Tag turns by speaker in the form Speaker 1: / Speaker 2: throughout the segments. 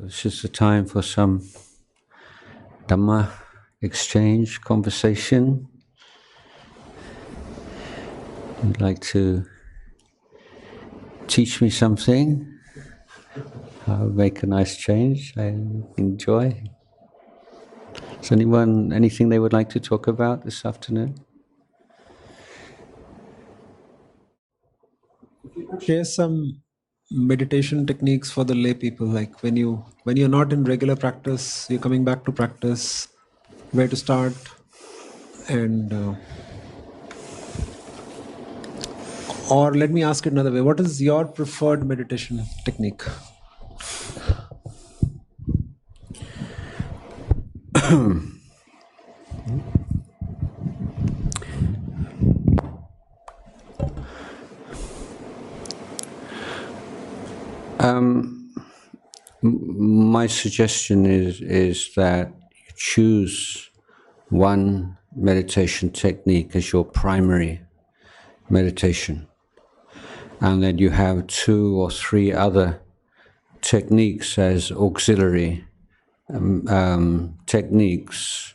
Speaker 1: So this is the time for some Dhamma exchange, conversation. You'd like to teach me something? I'll make a nice change. I enjoy. Is anyone, anything they would like to talk about this afternoon?
Speaker 2: Share some meditation techniques for the lay people, like when you're not in regular practice, you're coming back to practice, where to start, and or let me ask it another way, what is your preferred meditation technique?
Speaker 1: My suggestion is that you choose one meditation technique as your primary meditation, and that you have 2 or 3 other techniques as auxiliary techniques.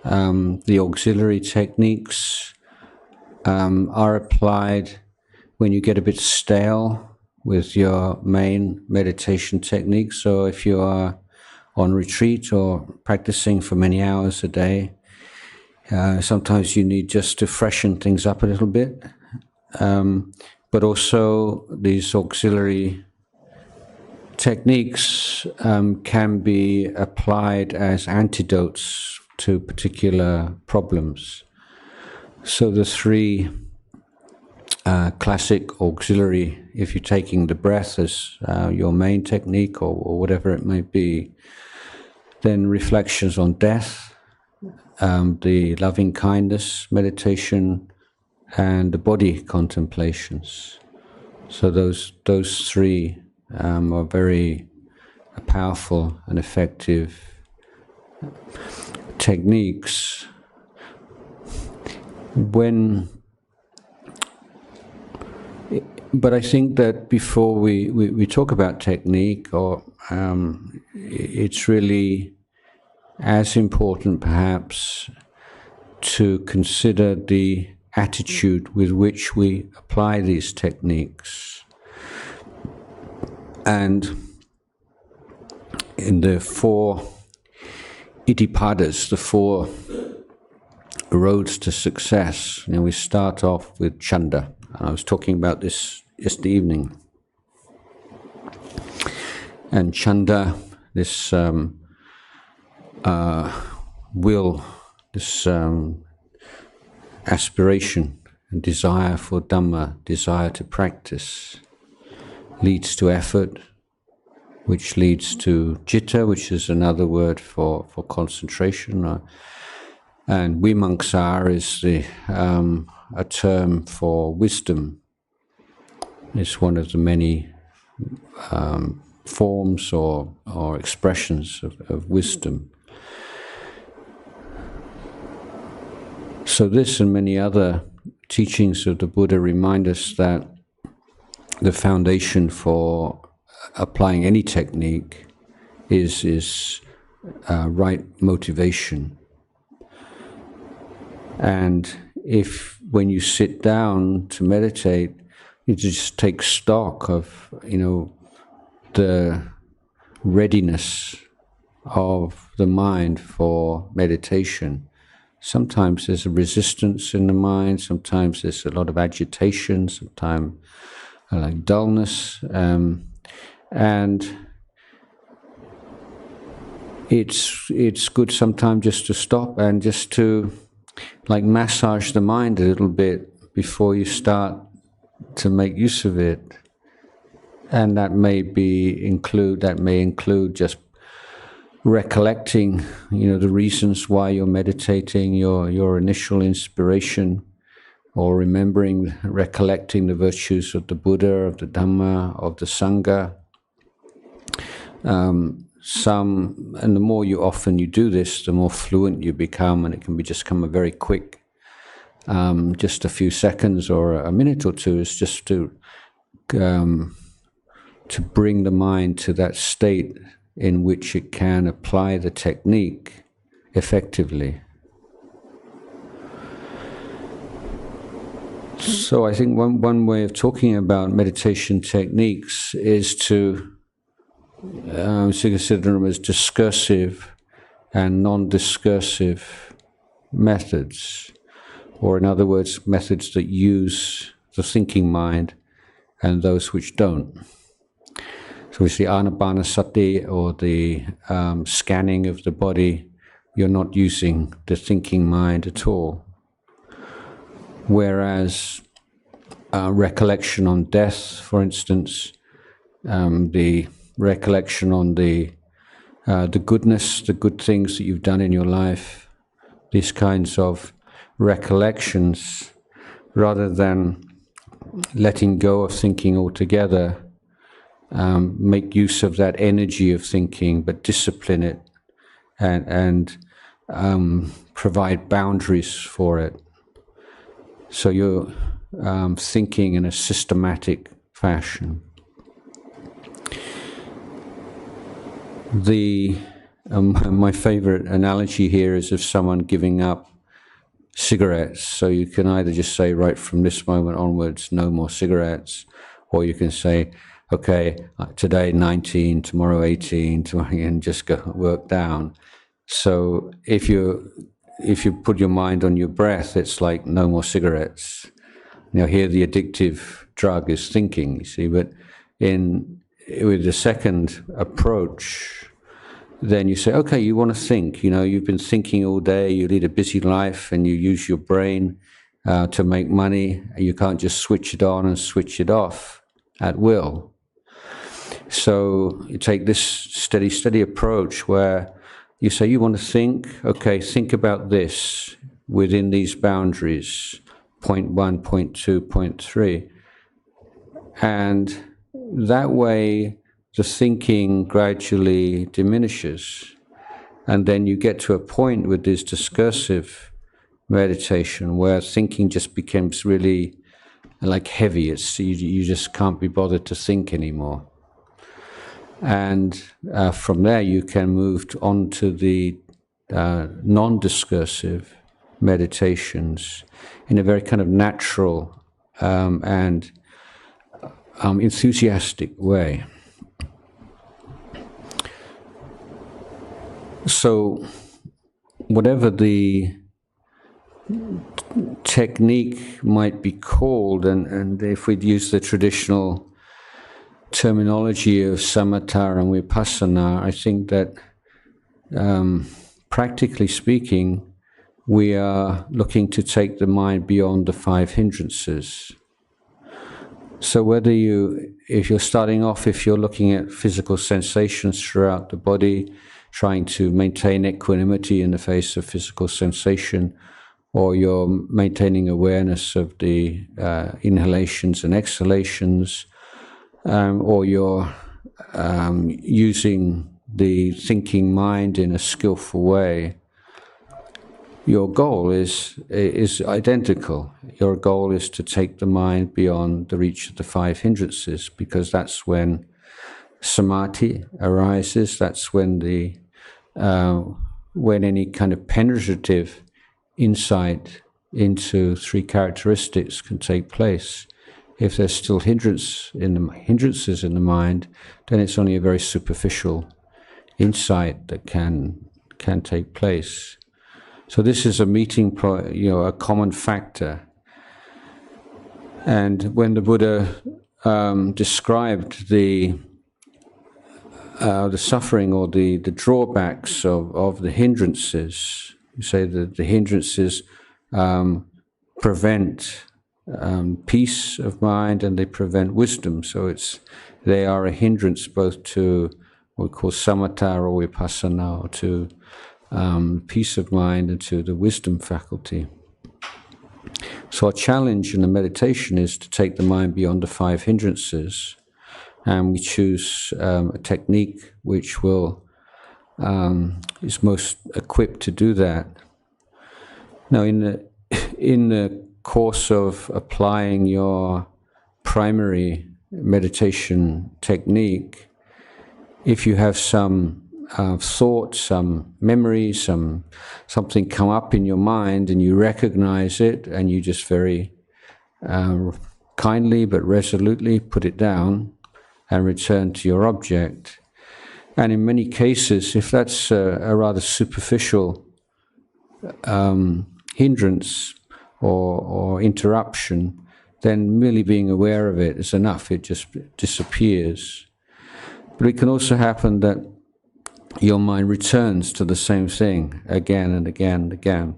Speaker 1: The auxiliary techniques are applied when you get a bit stale with your main meditation technique. So if you are on retreat or practicing for many hours a day, sometimes you need just to freshen things up a little bit. But also these auxiliary techniques can be applied as antidotes to particular problems. So the 3 classic auxiliary, if you're taking the breath as your main technique or whatever it may be, then reflections on death, the loving kindness meditation, and the body contemplations. So those 3 are very powerful and effective techniques. But I think that before we talk about technique, or it's really as important perhaps to consider the attitude with which we apply these techniques. And in the 4 Iddhipadas, the 4 roads to success, we start off with chanda. I was talking about this yesterday evening. And chanda, this will, this aspiration and desire for Dhamma, desire to practice, leads to effort, which leads to citta, which is another word for concentration. And vimamsa is a term for wisdom. It's one of the many forms or expressions of wisdom. So this and many other teachings of the Buddha remind us that the foundation for applying any technique is right motivation. And if when you sit down to meditate, you just take stock of, the readiness of the mind for meditation. Sometimes there's a resistance in the mind, sometimes there's a lot of agitation, sometimes like dullness, and it's good sometimes just to stop and just to massage the mind a little bit before you start to make use of it. And that may include just recollecting, the reasons why you're meditating, your initial inspiration, or recollecting the virtues of the Buddha, of the Dhamma, of the Sangha. And the more often you do this, the more fluent you become, and it can become a very quick, just a few seconds or a minute or 2 is just to bring the mind to that state in which it can apply the technique effectively. So I think one way of talking about meditation techniques is to consider them as discursive and non-discursive methods, or in other words, methods that use the thinking mind and those which don't. So we see anapanasati, or the scanning of the body, you're not using the thinking mind at all. Whereas recollection on death, for instance, the recollection on the goodness, the good things that you've done in your life, these kinds of recollections, rather than letting go of thinking altogether, make use of that energy of thinking, but discipline it and provide boundaries for it. So you're thinking in a systematic fashion. My favorite analogy here is of someone giving up cigarettes. So you can either just say, right from this moment onwards, no more cigarettes, or you can say, okay, today 19, tomorrow 18, and just go work down. So if you put your mind on your breath, it's like no more cigarettes. Here the addictive drug is thinking, you see, but with the second approach, then you say, okay, you want to think, you've been thinking all day, you lead a busy life, and you use your brain to make money. You can't just switch it on and switch it off at will. So you take this steady approach where you say, you want to think, okay, think about this within these boundaries, point 1, point 2, point 3. And that way, the thinking gradually diminishes. And then you get to a point with this discursive meditation where thinking just becomes really like heavy. You just can't be bothered to think anymore. And from there you can move on to the non-discursive meditations in a very kind of natural and enthusiastic way. So whatever the technique might be called, and if we'd use the traditional terminology of samatha and vipassana, I think that practically speaking, we are looking to take the mind beyond the 5 hindrances. So if you're starting off, if you're looking at physical sensations throughout the body, trying to maintain equanimity in the face of physical sensation, or you're maintaining awareness of the inhalations and exhalations, or you're using the thinking mind in a skillful way, your goal is identical. Your goal is to take the mind beyond the reach of the 5 hindrances, because that's when samadhi arises. That's when when any kind of penetrative insight into 3 characteristics can take place. If there's still hindrances in the mind, then it's only a very superficial insight that can take place. So this is a meeting point, a common factor. And when the Buddha described the suffering or the drawbacks of the hindrances, you say that the hindrances prevent peace of mind and they prevent wisdom. So they are a hindrance both to what we call samatha or vipassana, or to peace of mind and to the wisdom faculty. So our challenge in the meditation is to take the mind beyond the 5 hindrances, and we choose a technique which is most equipped to do that. Now, in the course of applying your primary meditation technique, if you have some thought, some memory, something come up in your mind and you recognize it and you just very kindly but resolutely put it down and return to your object. And in many cases, if that's a rather superficial hindrance or interruption, then merely being aware of it is enough. It just disappears. But it can also happen that your mind returns to the same thing again and again and again.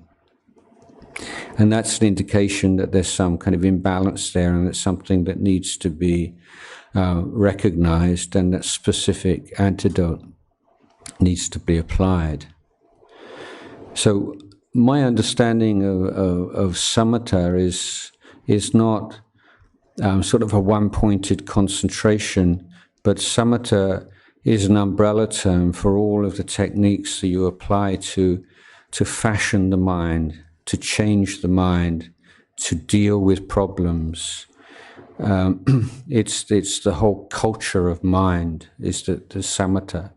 Speaker 1: And that's an indication that there's some kind of imbalance there, and it's something that needs to be recognized, and that specific antidote needs to be applied. So my understanding of samatha is not sort of a one-pointed concentration, but samatha is an umbrella term for all of the techniques that you apply to fashion the mind, to change the mind, to deal with problems. It's the whole culture of mind, is the samatha,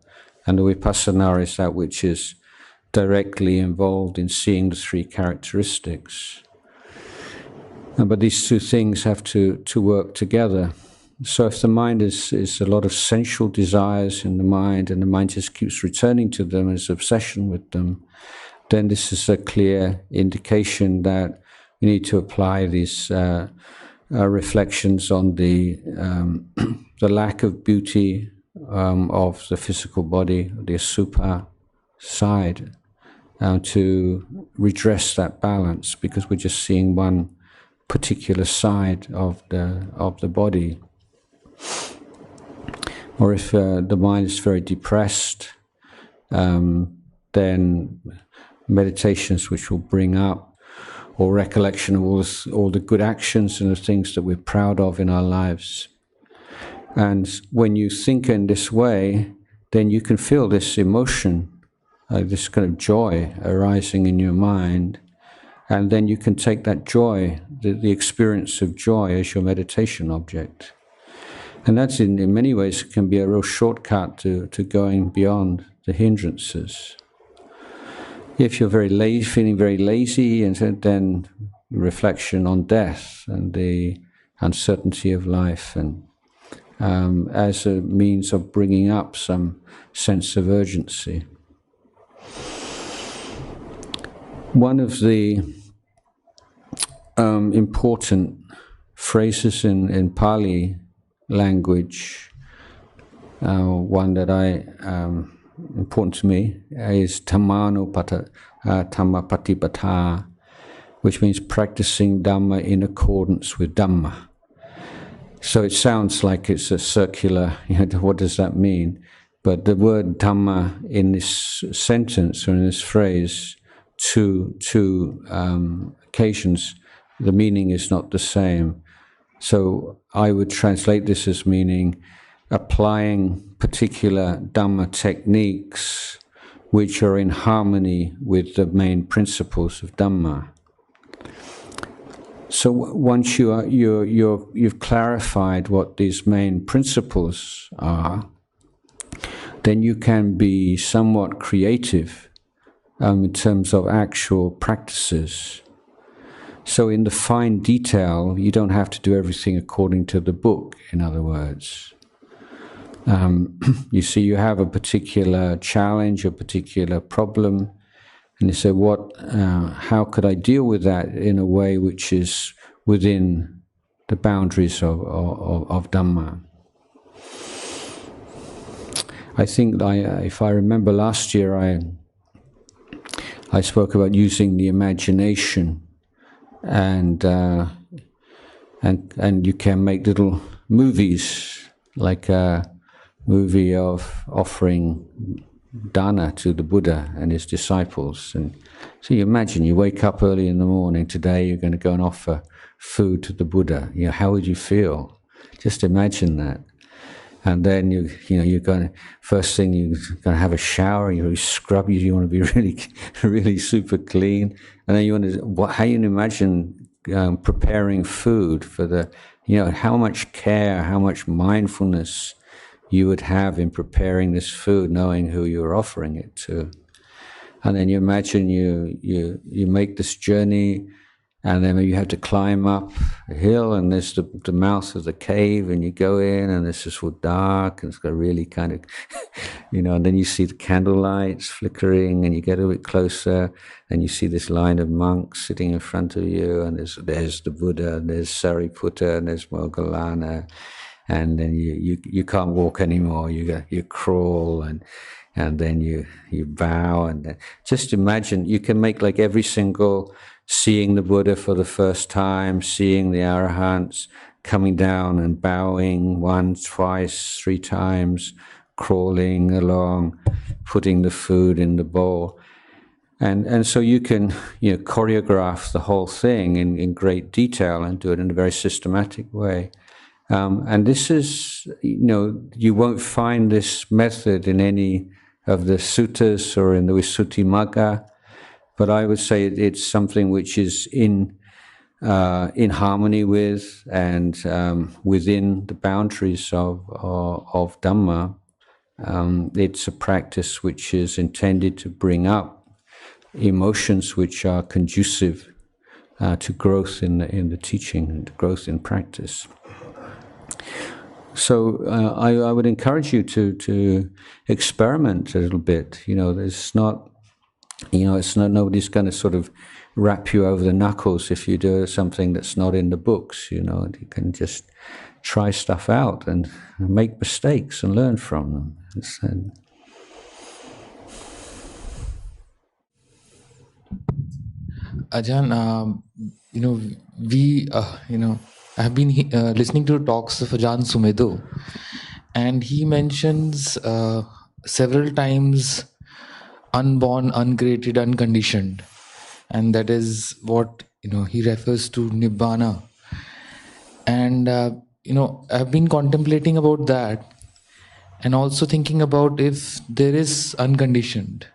Speaker 1: and the vipassana is that which is directly involved in seeing the three characteristics. But these two things have to work together. So if the mind is a lot of sensual desires in the mind, and the mind just keeps returning to them as obsession with them, then this is a clear indication that we need to apply these reflections on the lack of beauty of the physical body, the asubha side, to redress that balance, because we're just seeing one particular side of the body. Or if the mind is very depressed, then meditations which will bring up, or recollection of all the good actions and the things that we're proud of in our lives. And when you think in this way, then you can feel this emotion, this kind of joy arising in your mind, and then you can take that joy, the experience of joy, as your meditation object. And that's in many ways can be a real shortcut to going beyond the hindrances. If you're feeling very lazy, and then reflection on death and the uncertainty of life, and as a means of bringing up some sense of urgency. One of the important phrases in Pali language, one that important to me, is Dhammapatipata, which means practicing Dhamma in accordance with Dhamma. So it sounds like it's a circular, what does that mean? But the word Dhamma in this sentence, or in this phrase, two occasions, the meaning is not the same. So I would translate this as meaning applying particular Dhamma techniques which are in harmony with the main principles of Dhamma. So once you've clarified what these main principles are, then you can be somewhat creative in terms of actual practices. So in the fine detail, you don't have to do everything according to the book, in other words. You see, you have a particular challenge, a particular problem, and you say, how could I deal with that in a way which is within the boundaries of Dhamma? I think if I remember last year, I spoke about using the imagination, and you can make little movies, like a movie of offering dana to the Buddha and his disciples. And so you imagine you wake up early in the morning, today you're going to go and offer food to the Buddha. How would you feel? Just imagine that. And then you're going to, first thing you're going to have a shower, you scrub, you want to be really, really super clean. And then you want to, how you imagine preparing food for the, how much care, how much mindfulness you would have in preparing this food, knowing who you're offering it to. And then you imagine you make this journey, and then you have to climb up a hill, and there's the mouth of the cave, and you go in, and it's just all dark, and it's got really kind of, and then you see the candle lights flickering, and you get a bit closer, and you see this line of monks sitting in front of you, and there's the Buddha, and there's Sariputta, and there's Moggallana, and then you can't walk anymore, you crawl, and then you bow, and then just imagine, you can make like every single, seeing the Buddha for the first time, seeing the Arahants, coming down and bowing once, twice, 3 times, crawling along, putting the food in the bowl. And so you can choreograph the whole thing in great detail and do it in a very systematic way. And this is, you won't find this method in any of the suttas or in the Visuddhimagga, but I would say it's something which is in harmony with and within the boundaries of Dhamma. It's a practice which is intended to bring up emotions which are conducive to growth in the teaching and growth in practice. So I would encourage you to experiment a little bit. There's not, it's not, nobody's going to sort of rap you over the knuckles if you do something that's not in the books. You can just try stuff out and make mistakes and learn from them.
Speaker 3: Ajahn, we, I have been listening to talks of Ajahn Sumedho, and he mentions several times unborn, uncreated, unconditioned, and that is what he refers to Nibbana. And I've been contemplating about that, and also thinking about if there is unconditioned,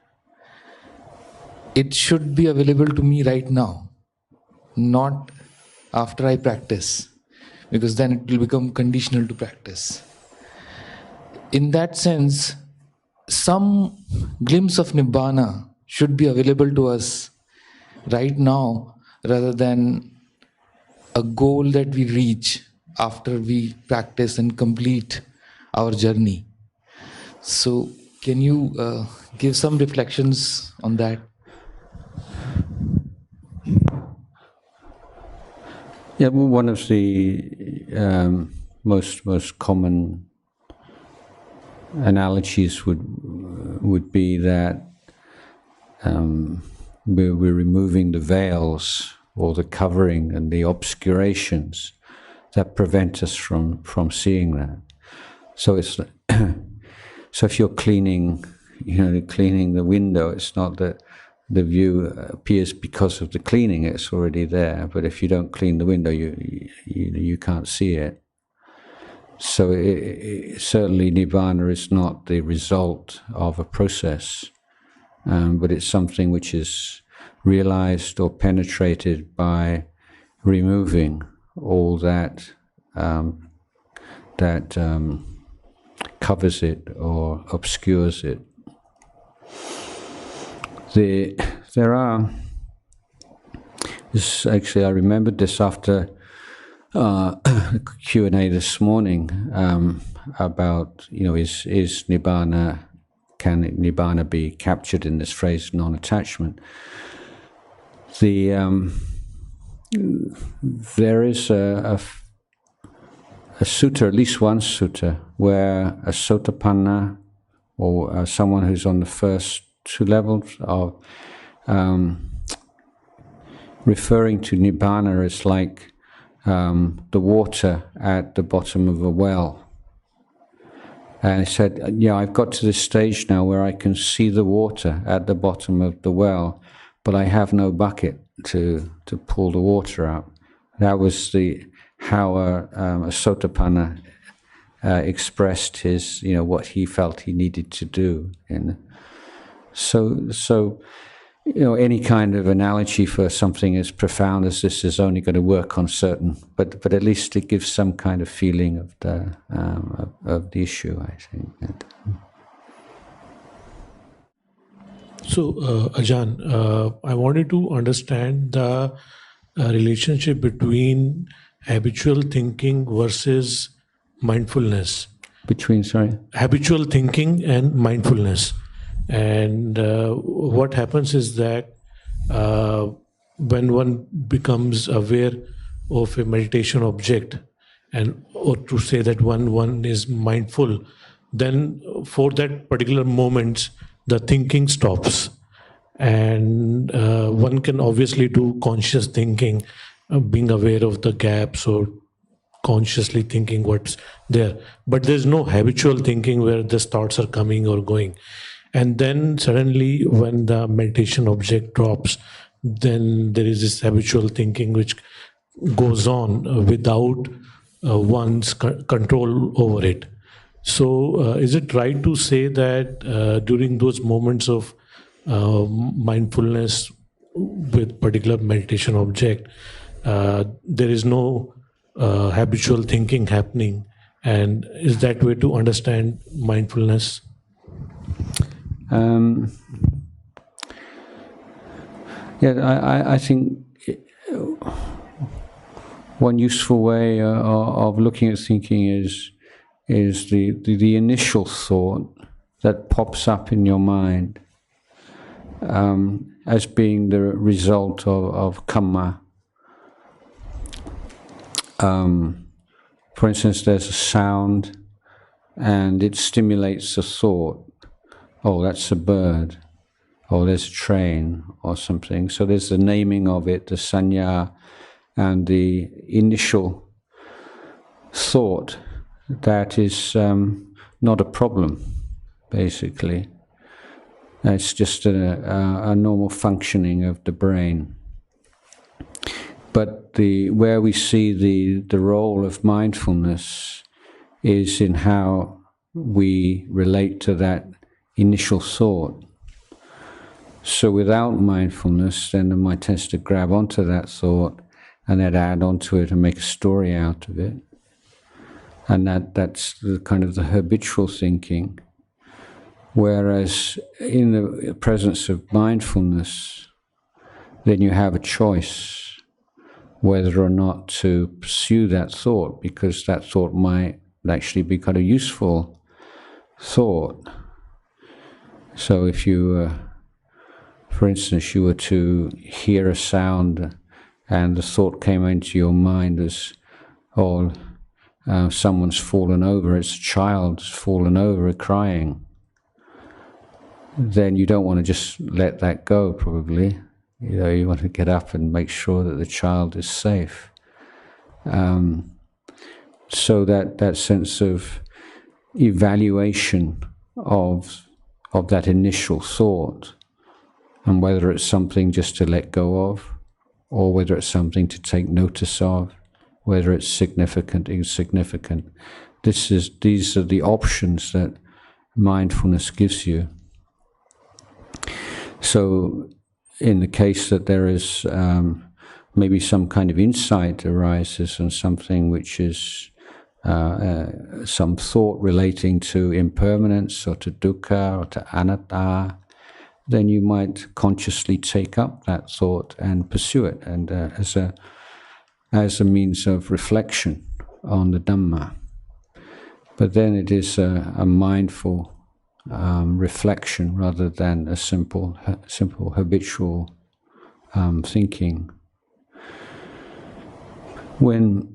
Speaker 3: it should be available to me right now, not after I practice, because then it will become conditional to practice. In that sense, some glimpse of Nibbana should be available to us right now, rather than a goal that we reach after we practice and complete our journey. So can you give some reflections on that?
Speaker 1: Yeah, well, one of the most common analogies would be that we're removing the veils or the covering and the obscurations that prevent us from seeing that. So it's so if you're cleaning the window, it's not that the view appears because of the cleaning; it's already there. But if you don't clean the window, you can't see it. So certainly Nibbana is not the result of a process, but it's something which is realized or penetrated by removing all that covers it or obscures it. There are. This actually, I remembered this after Q&A this morning about is Nibbana, can Nibbana be captured in this phrase non-attachment? There is a sutta, at least one sutta, where a sotapanna or someone who's on the first 2 levels of referring to Nibbana as like the water at the bottom of a well. And he said, I've got to this stage now where I can see the water at the bottom of the well, but I have no bucket to pull the water out. That was how a sotapanna expressed his, what he felt he needed to do. So any kind of analogy for something as profound as this is only going to work on certain, but at least it gives some kind of feeling of the issue, I think.
Speaker 4: So, Ajahn, I wanted to understand the relationship between habitual thinking versus mindfulness.
Speaker 1: Between, sorry?
Speaker 4: Habitual thinking and mindfulness. And what happens is that when one becomes aware of a meditation object, or to say that one is mindful, then for that particular moment, the thinking stops. And one can obviously do conscious thinking, being aware of the gaps or consciously thinking what's there. But there's no habitual thinking where the thoughts are coming or going. And then suddenly when the meditation object drops, then there is this habitual thinking which goes on without one's control over it. So is it right to say that during those moments of mindfulness with particular meditation object, there is no habitual thinking happening? And is that way to understand mindfulness?
Speaker 1: I think one useful way of looking at thinking is the initial thought that pops up in your mind as being the result of karma. For instance, there's a sound and it stimulates a thought. Oh, that's a bird. Oh, there's a train or something. So there's the naming of it, the sanya, and the initial thought that is not a problem, basically. It's just a normal functioning of the brain. But where we see the role of mindfulness is in how we relate to that initial thought. So without mindfulness, then the mind tends to grab onto that thought and then add onto it and make a story out of it. And that's the kind of the habitual thinking. Whereas in the presence of mindfulness, then you have a choice whether or not to pursue that thought, because that thought might actually be kind of useful thought. So if you, for instance, you were to hear a sound and the thought came into your mind as, oh, someone's fallen over, it's a child's fallen over crying, then you don't want to just let that go, probably. You want to get up and make sure that the child is safe. So that sense of evaluation of that initial thought, and whether it's something just to let go of, or whether it's something to take notice of, whether it's significant, insignificant. These are the options that mindfulness gives you. So in the case that there is maybe some kind of insight arises on something which is some thought relating to impermanence or to dukkha or to anatta, then you might consciously take up that thought and pursue it, and as a means of reflection on the Dhamma. But then it is a mindful reflection rather than a simple habitual thinking. When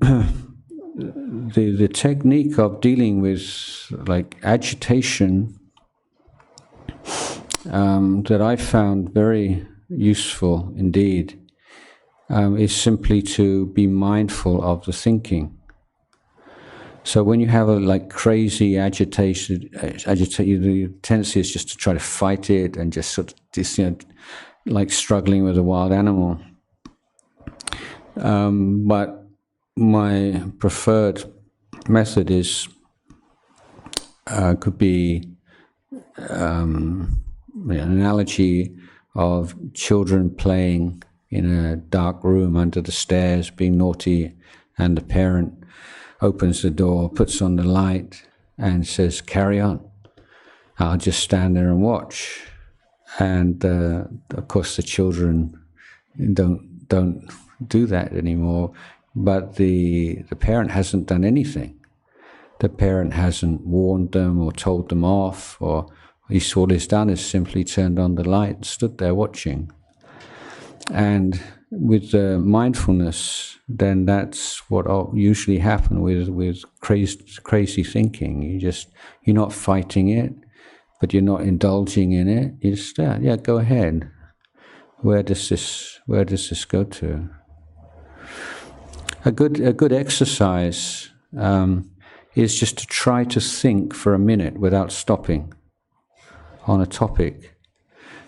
Speaker 1: the technique of dealing with like agitation that I found very useful indeed is simply to be mindful of the thinking. So when you have a crazy agitation, the tendency is just to try to fight it and just sort of like struggling with a wild animal. But my preferred method could be an analogy of children playing in a dark room under the stairs, being naughty, and the parent opens the door, puts on the light, and says, "Carry on. I'll just stand there and watch." And of course, the children don't do that anymore. But the parent hasn't done anything. The parent hasn't warned them or told them off, or all he's done is simply turned on the light and stood there watching. And with mindfulness, then that's what usually happens with crazy thinking. You're not fighting it, but you're not indulging in it. You just go ahead. Where does this go to? A good exercise is just to try to think for a minute without stopping on a topic.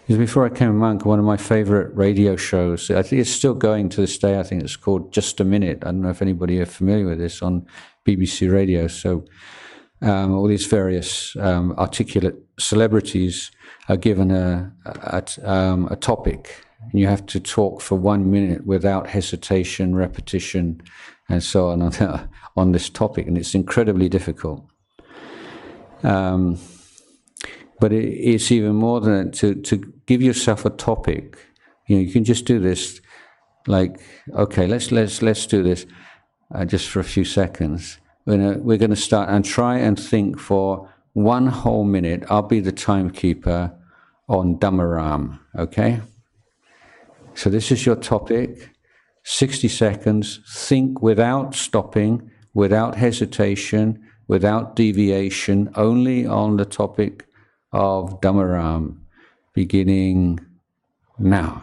Speaker 1: Because before I became a monk, one of my favorite radio shows, I think it's still going to this day, I think it's called Just a Minute. I don't know if anybody is familiar with this, on BBC Radio. So all these various articulate celebrities are given a topic, and you have to talk for 1 minute without hesitation, repetition, and so on this topic, and it's incredibly difficult. But it's even more than to give yourself a topic. You can just do this, like, okay, let's do this just for a few seconds. We're going to start and try and think for 1 whole minute. I'll be the timekeeper on Dhamma, okay? So this is your topic. 60 seconds. Think without stopping, without hesitation, without deviation, only on the topic of Dhamma, beginning now.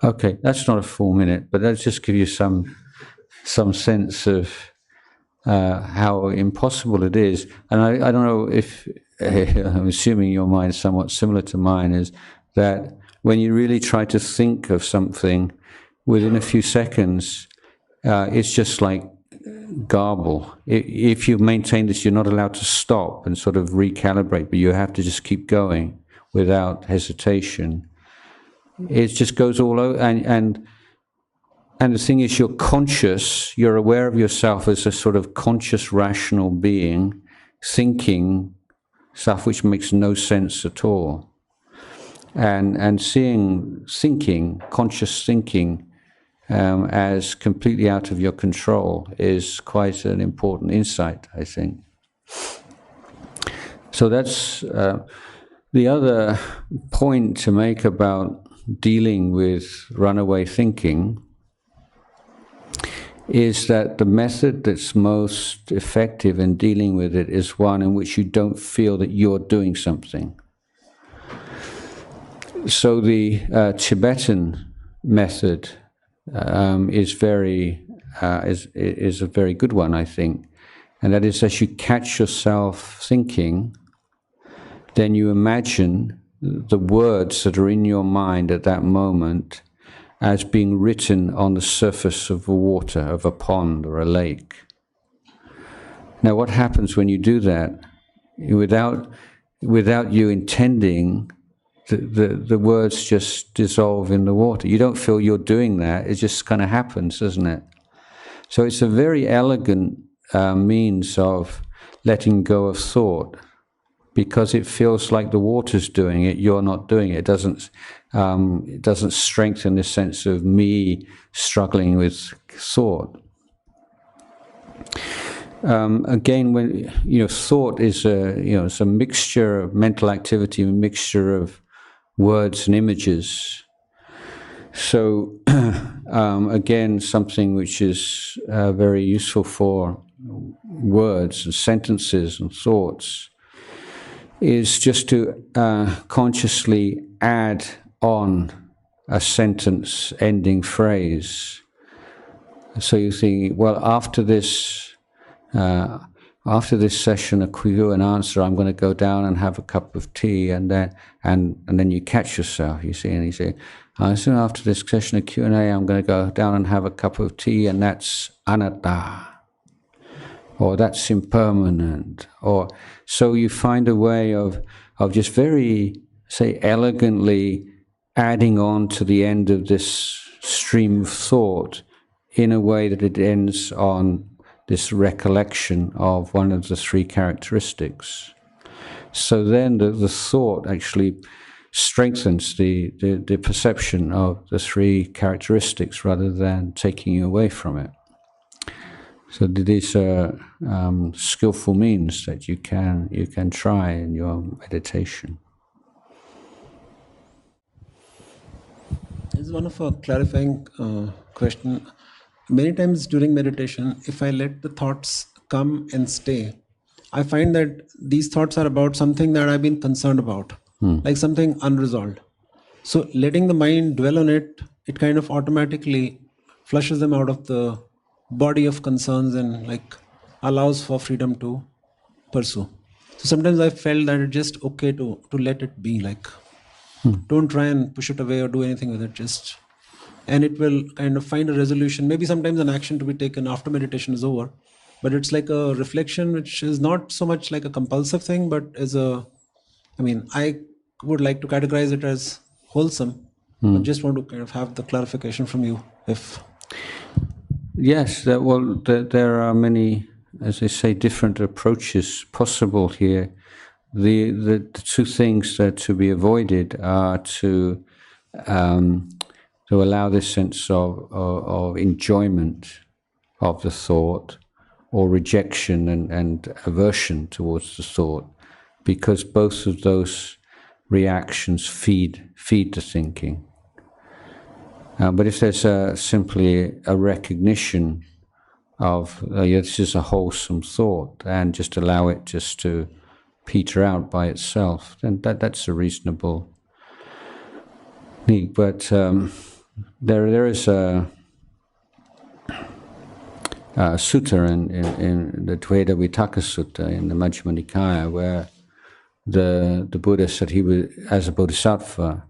Speaker 1: Okay, that's not a full minute, but that'll just give you some sense of how impossible it is. And I don't know if, I'm assuming your mind's somewhat similar to mine, is that when you really try to think of something, within a few seconds, it's just like garble. If you maintain this, you're not allowed to stop and sort of recalibrate, but you have to just keep going without hesitation. It just goes all over, and the thing is, you're conscious, you're aware of yourself as a sort of conscious, rational being, thinking stuff which makes no sense at all. And seeing thinking, conscious thinking, as completely out of your control is quite an important insight, I think. So that's the other point to make about dealing with runaway thinking, is that the method that's most effective in dealing with it is one in which you don't feel that you're doing something. So the Tibetan method is a very good one, I think, and that is, as you catch yourself thinking, then you imagine the words that are in your mind at that moment as being written on the surface of the water, of a pond or a lake. Now, what happens when you do that? Without you intending, the words just dissolve in the water. You don't feel you're doing that. It just kind of happens, doesn't it? So it's a very elegant means of letting go of thought, because it feels like the water's doing it, you're not doing it. It doesn't strengthen the sense of me struggling with thought. Again, when thought is it's a mixture of mental activity, a mixture of words and images. So again, something which is very useful for words and sentences and thoughts is just to consciously add on a sentence ending phrase. So you think, well, after this session of Q and answer, I'm going to go down and have a cup of tea, and then you catch yourself. You see, and you say, soon after this session of Q&A, I'm going to go down and have a cup of tea, and that's anatta, or that's impermanent, or so you find a way of just very, say, elegantly adding on to the end of this stream of thought in a way that it ends on this recollection of one of the three characteristics. So then the thought actually strengthens the perception of the three characteristics rather than taking you away from it. So these are skillful means that you can try in your meditation.
Speaker 2: This is one of a clarifying question. Many times during meditation, if I let the thoughts come and stay, I find that these thoughts are about something that I've been concerned about, like something unresolved. So letting the mind dwell on it, it kind of automatically flushes them out of the body of concerns and like allows for freedom to pursue. So sometimes I felt that it's just okay to let it be, like don't try and push it away or do anything with it, just, and it will kind of find a resolution, maybe sometimes an action to be taken after meditation is over, but it's like a reflection which is not so much like a compulsive thing, but as a, I mean, I would like to categorize it as wholesome. I just want to kind of have the clarification from you. If
Speaker 1: Yes, there are many, as I say, different approaches possible here. The two things that are to be avoided are to allow this sense of enjoyment of the thought, or rejection and aversion towards the thought, because both of those reactions feed the thinking. But if there's simply a recognition of this is a wholesome thought, and just allow it just to peter out by itself, then that's a reasonable need. But there is a sutta in the Dveda Vitaka Sutta in the Majjhima Nikaya, where the Buddha said he was, as a bodhisattva,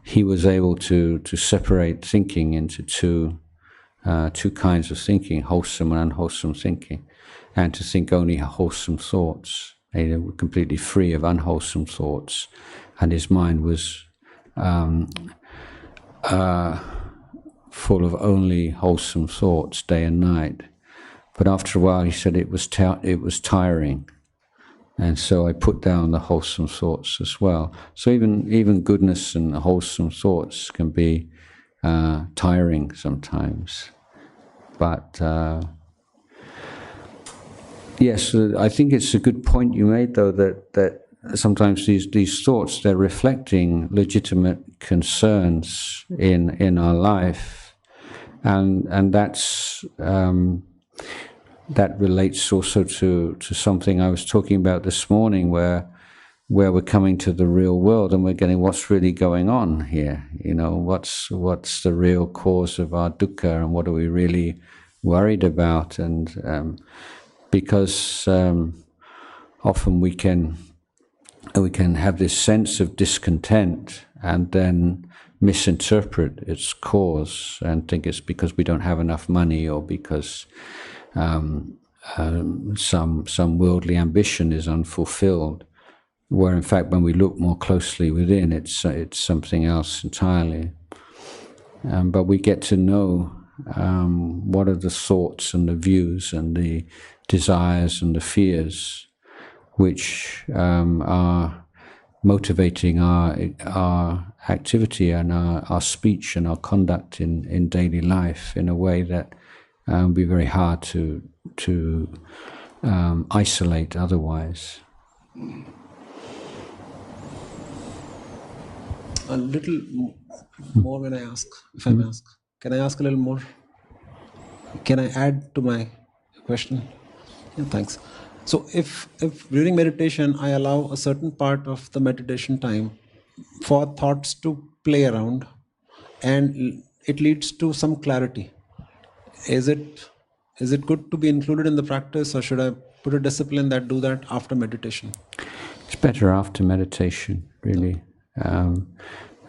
Speaker 1: he was able to separate thinking into two kinds of thinking, wholesome and unwholesome thinking, and to think only wholesome thoughts. They were completely free of unwholesome thoughts, and his mind was full of only wholesome thoughts day and night. But after a while, he said it was tiring. And so I put down the wholesome thoughts as well. So even goodness and wholesome thoughts can be tiring sometimes. But yes, I think it's a good point you made, though, that sometimes these thoughts, they're reflecting legitimate concerns in our life, and that's that relates also to something I was talking about this morning, where we're coming to the real world and we're getting what's really going on here. You know, what's the real cause of our dukkha, and what are we really worried about? And because often we can have this sense of discontent and then misinterpret its cause and think it's because we don't have enough money, or because some worldly ambition is unfulfilled, where in fact when we look more closely within, it's something else entirely. But we get to know what are the thoughts and the views and the desires and the fears which are motivating our activity and our speech and our conduct in daily life in a way that would be very hard to isolate otherwise.
Speaker 2: a little more when I ask, if I may ask. Can I ask a little more? Can I add to my question? Yeah, thanks. So if during meditation I allow a certain part of the meditation time for thoughts to play around and it leads to some clarity, is it good to be included in the practice, or should I put a discipline that do that after meditation?
Speaker 1: It's better after meditation, really.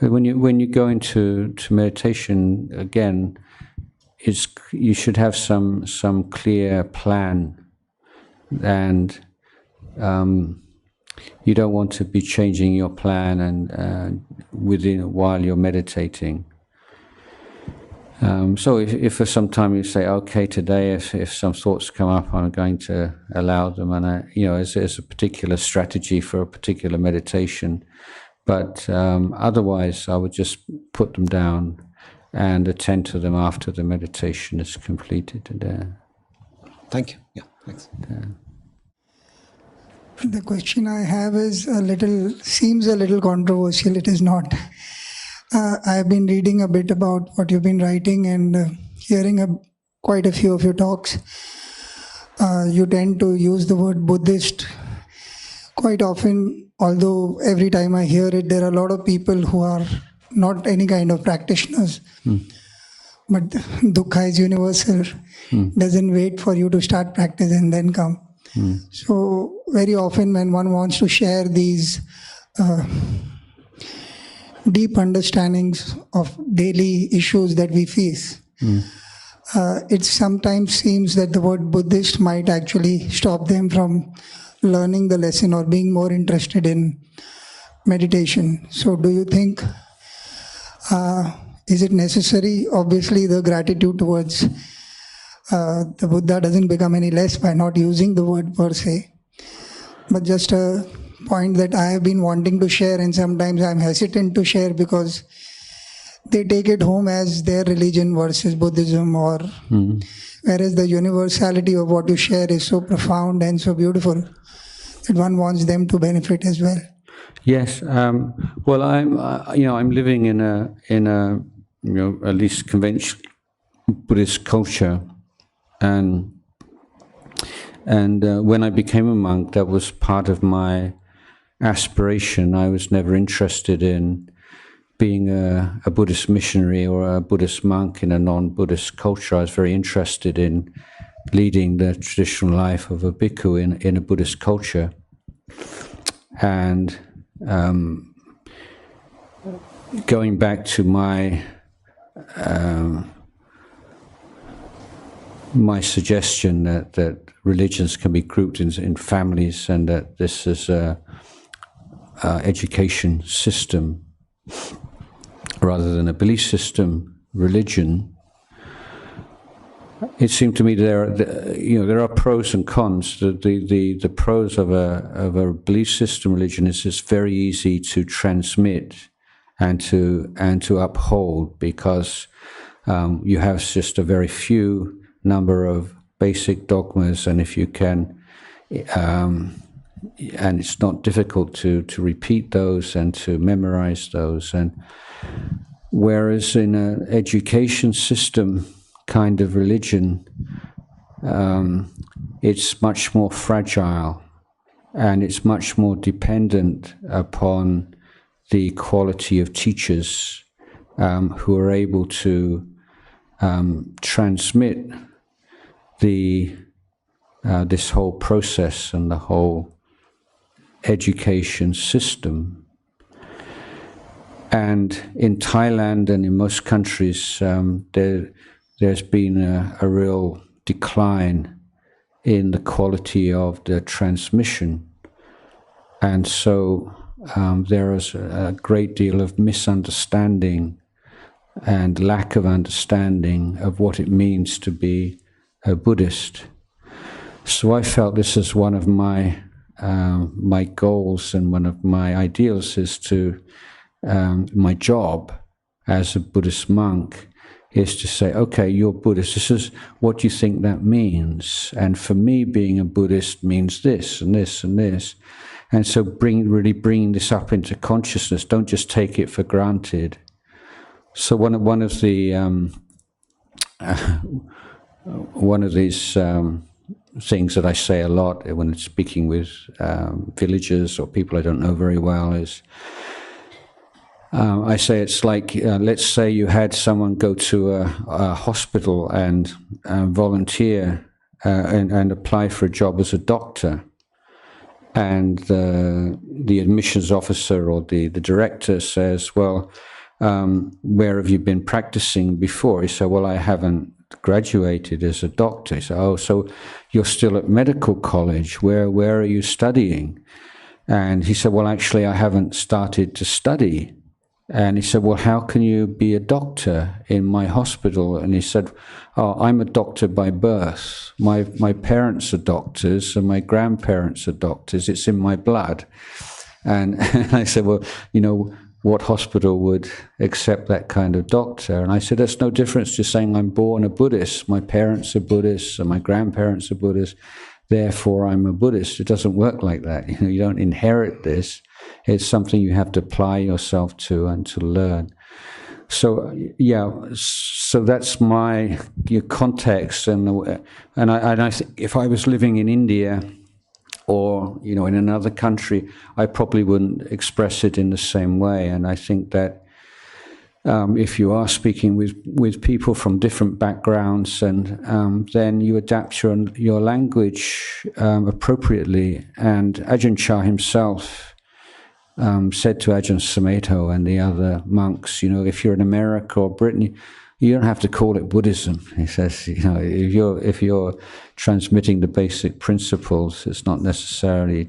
Speaker 1: When you go into meditation again, you should have some clear plan, and you don't want to be changing your plan and while you're meditating. So if for some time you say, okay, today if some thoughts come up, I'm going to allow them, and as a particular strategy for a particular meditation. But otherwise, I would just put them down and attend to them after the meditation is completed.
Speaker 2: Thank you. Yeah, thanks.
Speaker 5: The question I have is seems a little controversial. It is not. I have been reading a bit about what you've been writing and hearing quite a few of your talks. You tend to use the word Buddhist quite often, although every time I hear it, there are a lot of people who are not any kind of practitioners. But dukkha is universal. Doesn't wait for you to start practice and then come. So very often when one wants to share these deep understandings of daily issues that we face, it sometimes seems that the word Buddhist might actually stop them from learning the lesson or being more interested in meditation. So do you think, is it necessary? Obviously the gratitude towards the Buddha doesn't become any less by not using the word per se, but just a point that I have been wanting to share, and sometimes I'm hesitant to share because they take it home as their religion versus Buddhism, or whereas the universality of what you share is so profound and so beautiful that one wants them to benefit as well.
Speaker 1: Yes. Well, I'm living in a at least conventional Buddhist culture, and when I became a monk, that was part of my aspiration. I was never interested in being a Buddhist missionary or a Buddhist monk in a non-Buddhist culture. I was very interested in leading the traditional life of a bhikkhu in a Buddhist culture. And going back to my suggestion that religions can be grouped in families, and that this is a education system rather than a belief system, religion. It seemed to me there are pros and cons. The pros of a belief system religion is it's very easy to transmit and to uphold, because you have just a very few number of basic dogmas, and if you can, and it's not difficult to repeat those and to memorize those. And whereas in an education system kind of religion, it's much more fragile, and it's much more dependent upon the quality of teachers who are able to transmit this whole process and the whole education system. And in Thailand and in most countries, there's been a real decline in the quality of the transmission. And so there is a great deal of misunderstanding and lack of understanding of what it means to be a Buddhist. So I felt this is one of my goals, and one of my ideals is to, my job as a Buddhist monk is to say, okay, you're Buddhist, this is what you think that means. And for me, being a Buddhist means this and this and this. And so really bringing this up into consciousness, don't just take it for granted. So one of these things that I say a lot when I'm speaking with villagers or people I don't know very well is I say it's like, let's say you had someone go to a hospital and volunteer and apply for a job as a doctor. And the admissions officer or the director says, well, where have you been practicing before? He said, well, I haven't graduated as a doctor. He said, oh, so you're still at medical college. Where are you studying? And he said, well, actually, I haven't started to study. And he said, well, how can you be a doctor in my hospital? And he said, oh, I'm a doctor by birth. My parents are doctors and my grandparents are doctors. It's in my blood. And I said, well, you know, what hospital would accept that kind of doctor? And I said, that's no difference to saying I'm born a Buddhist. My parents are Buddhists and my grandparents are Buddhists. Therefore, I'm a Buddhist. It doesn't work like that. You know, you don't inherit this. It's something you have to apply yourself to and to learn. So yeah, so that's my context, and I think if I was living in India or in another country, I probably wouldn't express it in the same way. And I think that if you are speaking with people from different backgrounds, and then you adapt your language appropriately. And Ajahn Chah himself said to Ajahn Sumedho and the other monks, if you're in America or Britain, you don't have to call it Buddhism. He says, if you're transmitting the basic principles, it's not necessarily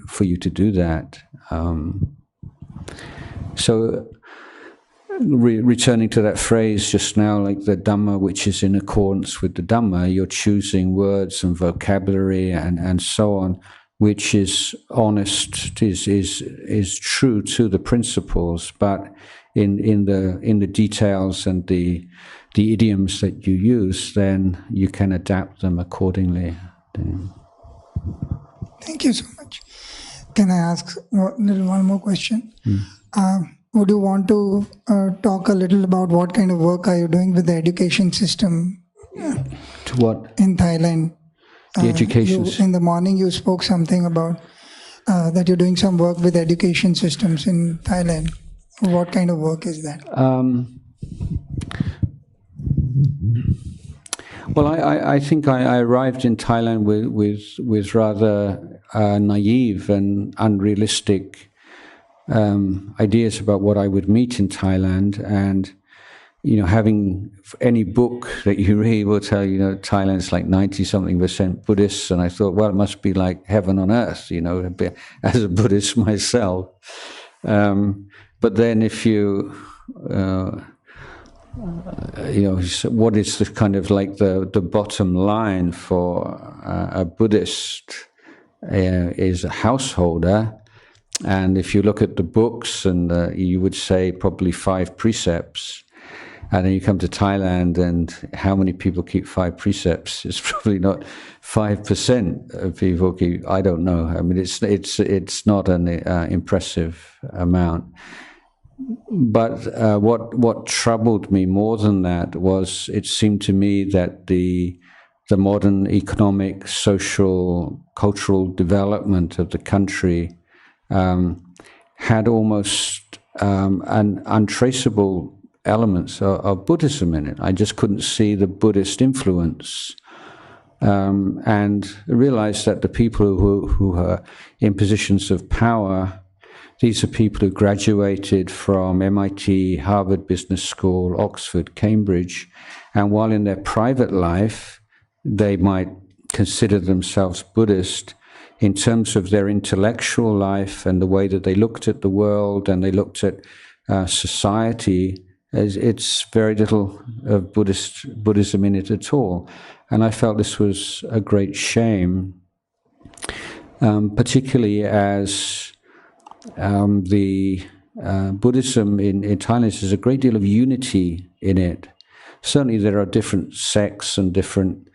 Speaker 1: for you to do that. So returning to that phrase just now, like the Dhamma, which is in accordance with the Dhamma, you're choosing words and vocabulary and so on, which is honest, is true to the principles, but in the details and the idioms that you use, then you can adapt them accordingly.
Speaker 5: Thank you so much. Can I ask one more question? Would you want to talk a little about what kind of work are you doing with the education system?
Speaker 1: To what?
Speaker 5: In Thailand.
Speaker 1: The education.
Speaker 5: In the morning you spoke something about that you're doing some work with education systems in Thailand. What kind of work is that?
Speaker 1: Well, I think I arrived in Thailand with rather naive and unrealistic ideas about what I would meet in Thailand, and having any book that you read will tell you, Thailand's like 90-something% Buddhist, and I thought, well, it must be like heaven on earth, as a Buddhist myself. But then if you what is the kind of like the bottom line for a Buddhist is a householder, and if you look at the books, and you would say probably 5 precepts, and then you come to Thailand, and how many people keep 5 precepts? It's probably not 5% of people keep. I don't know. I mean, it's not an impressive amount. But what troubled me more than that was, it seemed to me that the modern economic, social, cultural development of the country had almost an untraceable elements of Buddhism in it. I just couldn't see the Buddhist influence, and realized that the people who are in positions of power, these are people who graduated from MIT, Harvard Business School, Oxford, Cambridge, and while in their private life they might consider themselves Buddhist, in terms of their intellectual life and the way that they looked at the world and they looked at society, it's very little of Buddhism in it at all. And I felt this was a great shame, particularly as the Buddhism in Thailand is a great deal of unity in it. Certainly there are different sects and different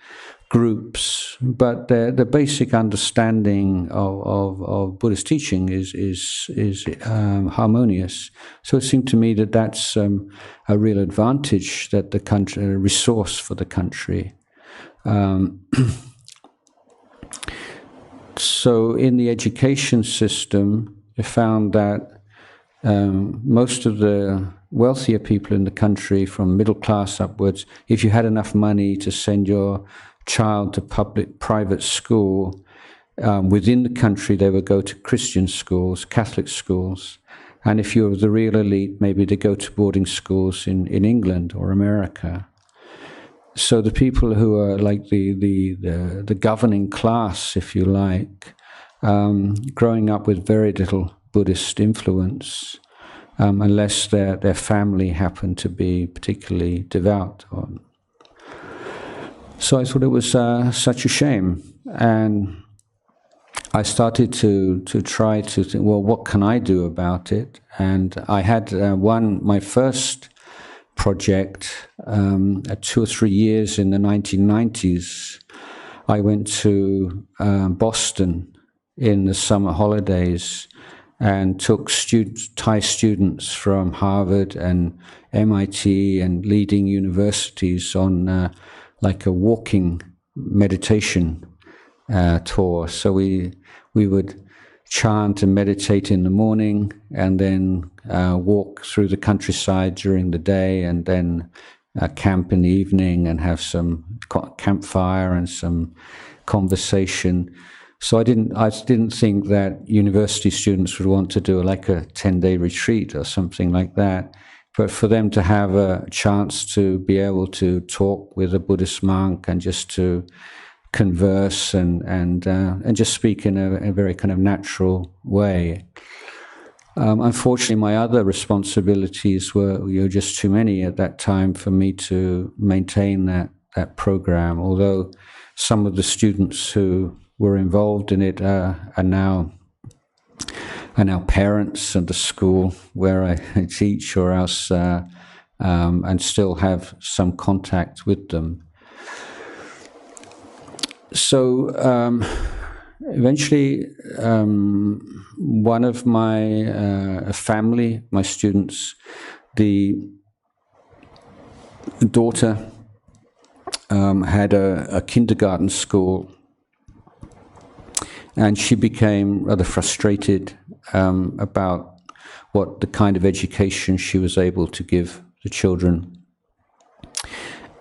Speaker 1: groups, but the basic understanding of Buddhist teaching is harmonious. So it seemed to me that that's a real advantage, that the country, a resource for the country. So in the education system, I found that most of the wealthier people in the country, from middle class upwards, if you had enough money to send your child to private school, within the country they would go to Christian schools, Catholic schools, and if you were the real elite, maybe they go to boarding schools in England or America. So the people who are like the governing class, if you like, growing up with very little Buddhist influence, unless their family happened to be particularly devout. So I thought it was such a shame, and I started to try to think, well, what can I do about it? And I had my first project 2 or 3 years in the 1990s. I went to Boston in the summer holidays and took Thai students from Harvard and MIT and leading universities on like a walking meditation tour. So we would chant and meditate in the morning, and then walk through the countryside during the day, and then camp in the evening and have some campfire and some conversation. So I didn't think that university students would want to do like a 10-day retreat or something like that, but for them to have a chance to be able to talk with a Buddhist monk and just to converse and just speak in a very kind of natural way. Unfortunately, my other responsibilities were just too many at that time for me to maintain that program. Although some of the students who were involved in it are now parents at the school where I teach, or else and still have some contact with them. So eventually, one of my family, my students, the daughter had a kindergarten school, and she became rather frustrated about what the kind of education she was able to give the children.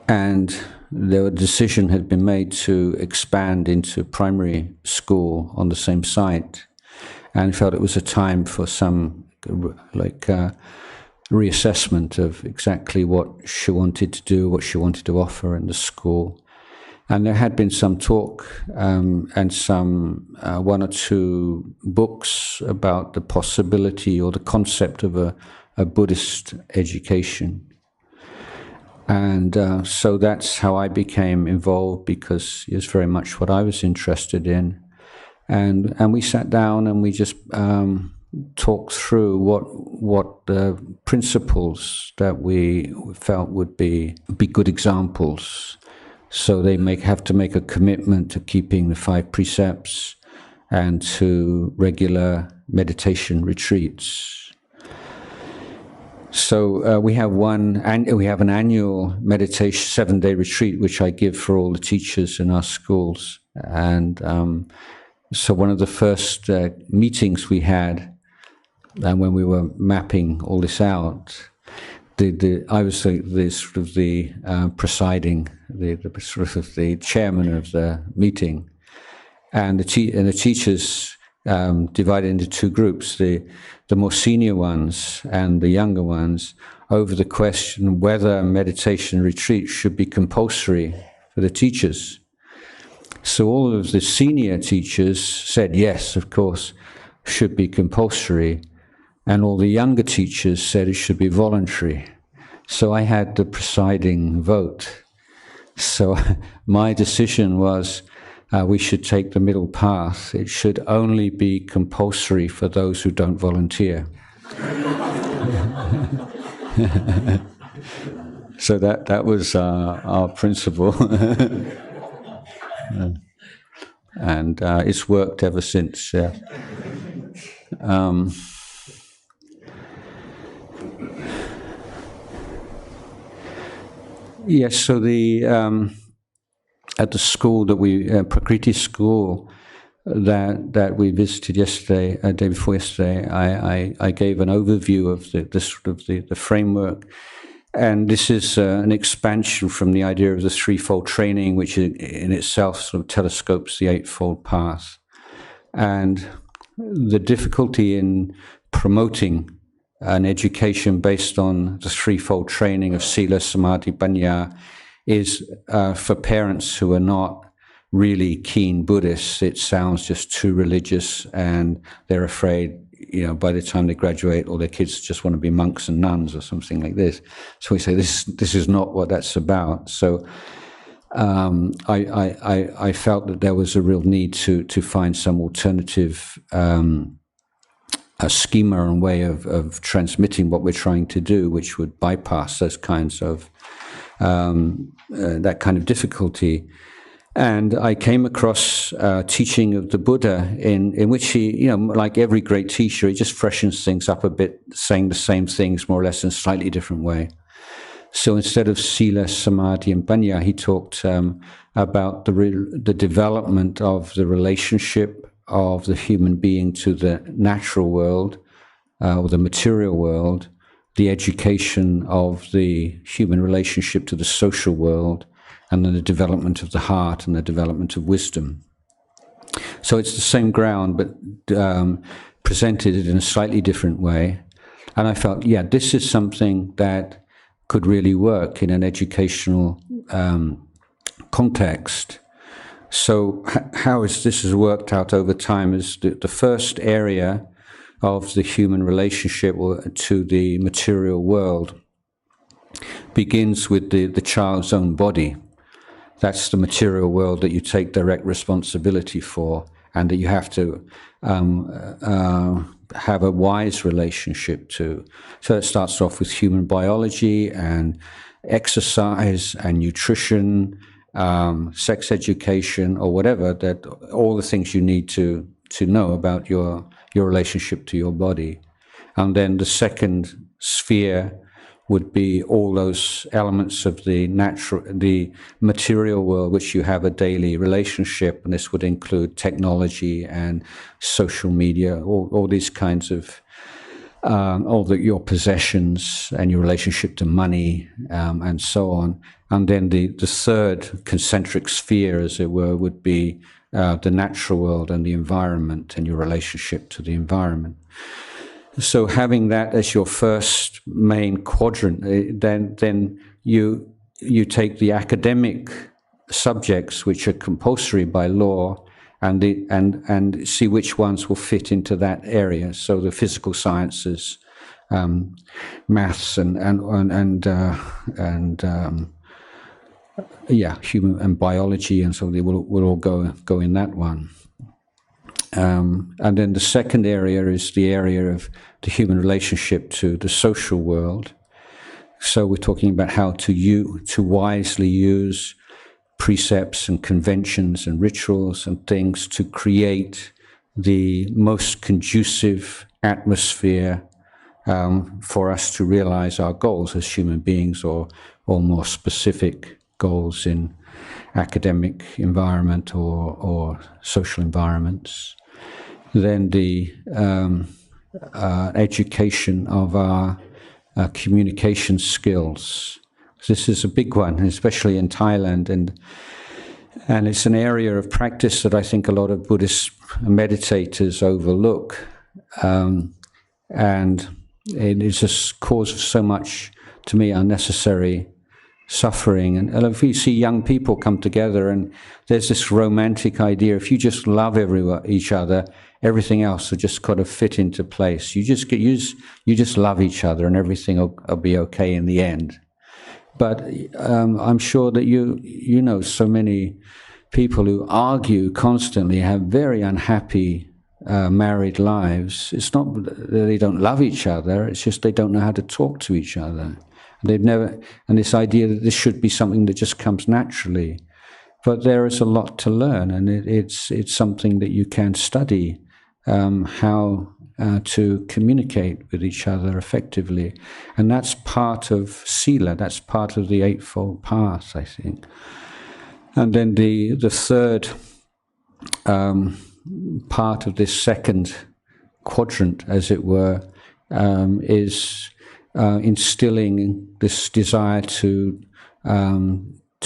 Speaker 1: And the decision had been made to expand into primary school on the same site, and felt it was a time for some reassessment of exactly what she wanted to do, what she wanted to offer in the school. And there had been some talk and some 1 or 2 books about the possibility or the concept of a Buddhist education. And so that's how I became involved, because it's very much what I was interested in. And we sat down and we just talked through what the principles that we felt would be good examples. So they have to make a commitment to keeping the 5 precepts and to regular meditation retreats. So we have an annual meditation 7-day retreat, which I give for all the teachers in our schools. And so one of the first meetings we had, and when we were mapping all this out, I was the presiding, the chairman of the meeting, and the teachers divided into 2 groups: the more senior ones and the younger ones, over the question whether meditation retreat should be compulsory for the teachers. So all of the senior teachers said yes, of course, should be compulsory. And all the younger teachers said it should be voluntary. So I had the presiding vote. So my decision was we should take the middle path. It should only be compulsory for those who don't volunteer. So that was our principle. And it's worked ever since. Yeah. Yes, so at the school that we, Prakriti school, that we visited yesterday, day before yesterday, I gave an overview of the framework, and this is an expansion from the idea of the threefold training, which in itself sort of telescopes the eightfold path, and the difficulty in promoting an education based on the threefold training of Sila, Samadhi, Panya is for parents who are not really keen Buddhists. It sounds just too religious, and they're afraid, by the time they graduate, all their kids just want to be monks and nuns or something like this. So we say this is not what that's about. So I felt that there was a real need to find some alternative a schema and way of transmitting what we're trying to do, which would bypass those kinds of that kind of difficulty. And I came across teaching of the Buddha in which he, like every great teacher, he just freshens things up a bit, saying the same things more or less in a slightly different way. So instead of Sila, Samadhi, and Panya, he talked about the development of the relationship of the human being to the natural world, or the material world, the education of the human relationship to the social world, and then the development of the heart and the development of wisdom. So it's the same ground, but presented in a slightly different way. And I felt, this is something that could really work in an educational context. So how this has worked out over time is the first area of the human relationship to the material world begins with the child's own body. That's the material world that you take direct responsibility for, and that you have to have a wise relationship to. So it starts off with human biology and exercise and nutrition, sex education, or whatever, that all the things you need to know about your relationship to your body. And then the second sphere would be all those elements of the material world which you have a daily relationship, and this would include technology and social media, all these kinds of your possessions and your relationship to money, and so on. And then the third concentric sphere, as it were, would be the natural world and the environment and your relationship to the environment. So having that as your first main quadrant, then you take the academic subjects which are compulsory by law, and see which ones will fit into that area. So the physical sciences, maths, and human and biology, and so they will all go in that one. And then the second area is the area of the human relationship to the social world. So we're talking about how to wisely use precepts and conventions and rituals and things to create the most conducive atmosphere for us to realize our goals as human beings, or more specific goals in academic environment or social environments. Then the education of our communication skills. This is a big one, especially in Thailand, and it's an area of practice that I think a lot of Buddhist meditators overlook, and it is a cause of so much, to me, unnecessary suffering. And if you see young people come together, and there's this romantic idea, if you just love each other, everything else will just kind of fit into place. You just love each other, and everything will be okay in the end. But I'm sure that you know so many people who argue constantly, have very unhappy married lives. It's not that they don't love each other, it's just they don't know how to talk to each other. And this idea that this should be something that just comes naturally. But there is a lot to learn, and it's something that you can study, how to communicate with each other effectively. And that's part of Sila, that's part of the Eightfold Path, I think. And then the third part of this second quadrant, as it were, is instilling this desire to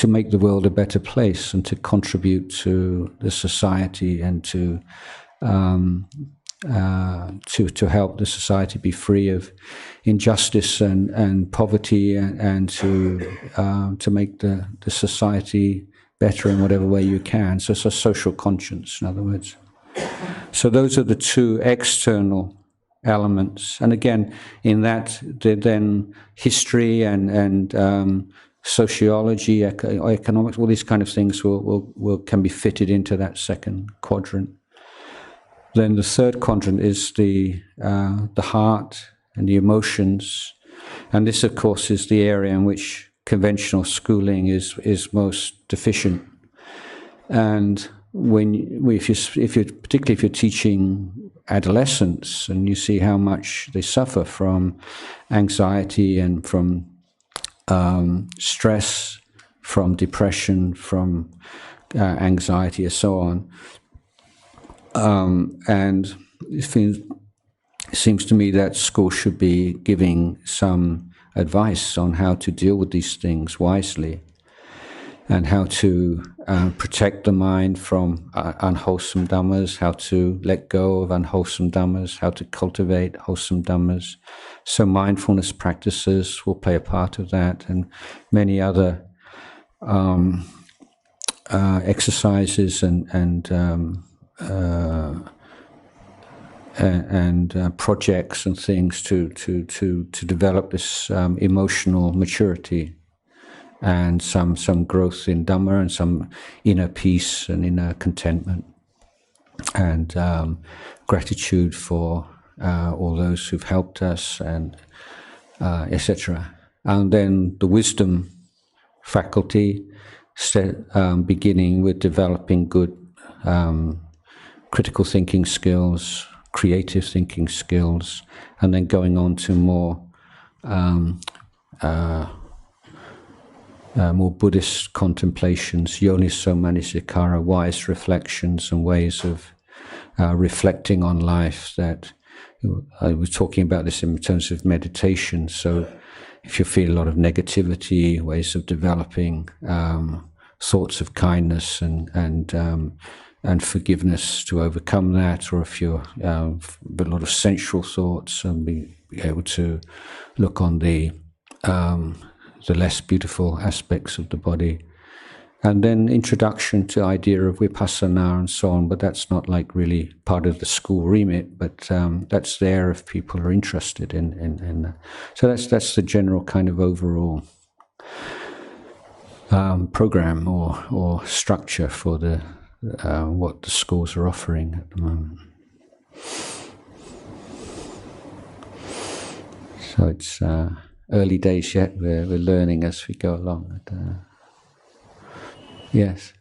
Speaker 1: make the world a better place and to contribute to the society and to help the society be free of injustice and poverty, and to make the society better in whatever way you can. So it's a social conscience, in other words. So those are the two external elements. And again, in that, then history and sociology, economics, all these kind of things can be fitted into that second quadrant. Then the third quadrant is the heart and the emotions, and this, of course, is the area in which conventional schooling is most deficient. And particularly if you're teaching adolescents, and you see how much they suffer from anxiety and from stress, from depression, from anxiety, and so on. And it seems to me that school should be giving some advice on how to deal with these things wisely, and how to protect the mind from unwholesome dhammas, how to let go of unwholesome dhammas, how to cultivate wholesome dhammas. So mindfulness practices will play a part of that, and many other exercises and projects and things to develop this emotional maturity and some growth in Dhamma and some inner peace and inner contentment and gratitude for all those who've helped us, and etc. And then the wisdom faculty, beginning with developing good critical thinking skills, creative thinking skills, and then going on to more Buddhist contemplations, yoniso manasikara, wise reflections and ways of reflecting on life. That I was talking about this in terms of meditation. So if you feel a lot of negativity, ways of developing thoughts of kindness and forgiveness to overcome that, or if you're a lot of sensual thoughts, and be able to look on the less beautiful aspects of the body. And then introduction to idea of vipassana and so on, but that's not like really part of the school remit, but that's there if people are interested in that. So that's the general kind of overall program or structure for the what the schools are offering at the moment. So it's early days yet. We're learning as we go along. Yes.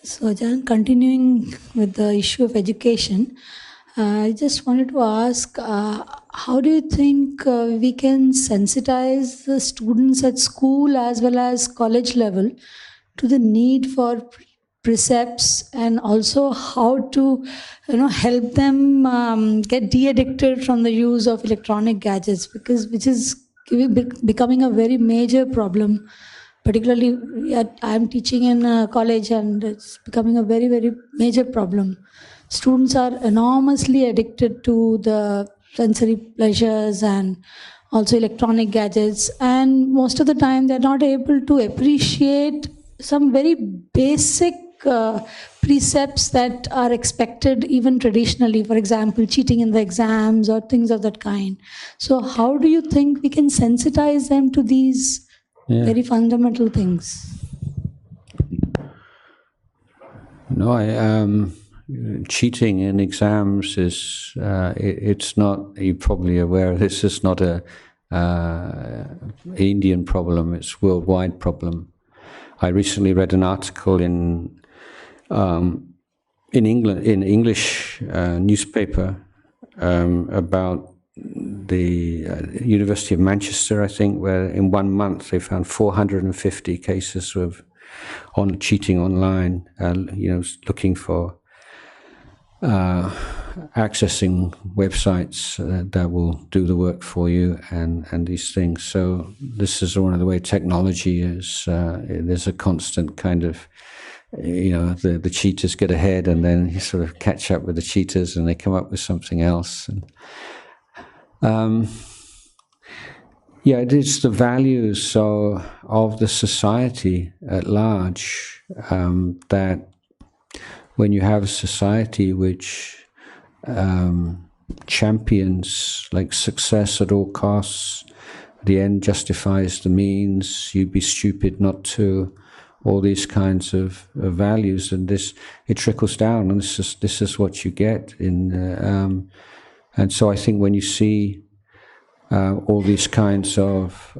Speaker 6: So, Ajahn, continuing with the issue of education, I just wanted to ask, how do you think we can sensitize the students at school as well as college level to the need for precepts, and also how to help them get de-addicted from the use of electronic gadgets, which is becoming a very major problem. Particularly, I'm teaching in college, and it's becoming a very, very major problem. Students are enormously addicted to the sensory pleasures and also electronic gadgets, and most of the time they're not able to appreciate some very basic precepts that are expected even traditionally, for example, cheating in the exams or things of that kind. So how do you think we can sensitize them to these very fundamental things?
Speaker 1: No, cheating in exams is, it's not, you're probably aware, this is not a Indian problem, it's a worldwide problem. I recently read an article in England, in English newspaper, about University of Manchester, I think, where in 1 month they found 450 cases of cheating online, looking for accessing websites that will do the work for you and these things. So this is one of the way technology is. There's a constant kind of, the cheaters get ahead and then you sort of catch up with the cheaters and they come up with something else. And it is the values of the society at large that when you have a society which champions like success at all costs, the end justifies the means, you'd be stupid not to, all these kinds of values, and it trickles down, and this is what you get in. And so I think when you see all these kinds of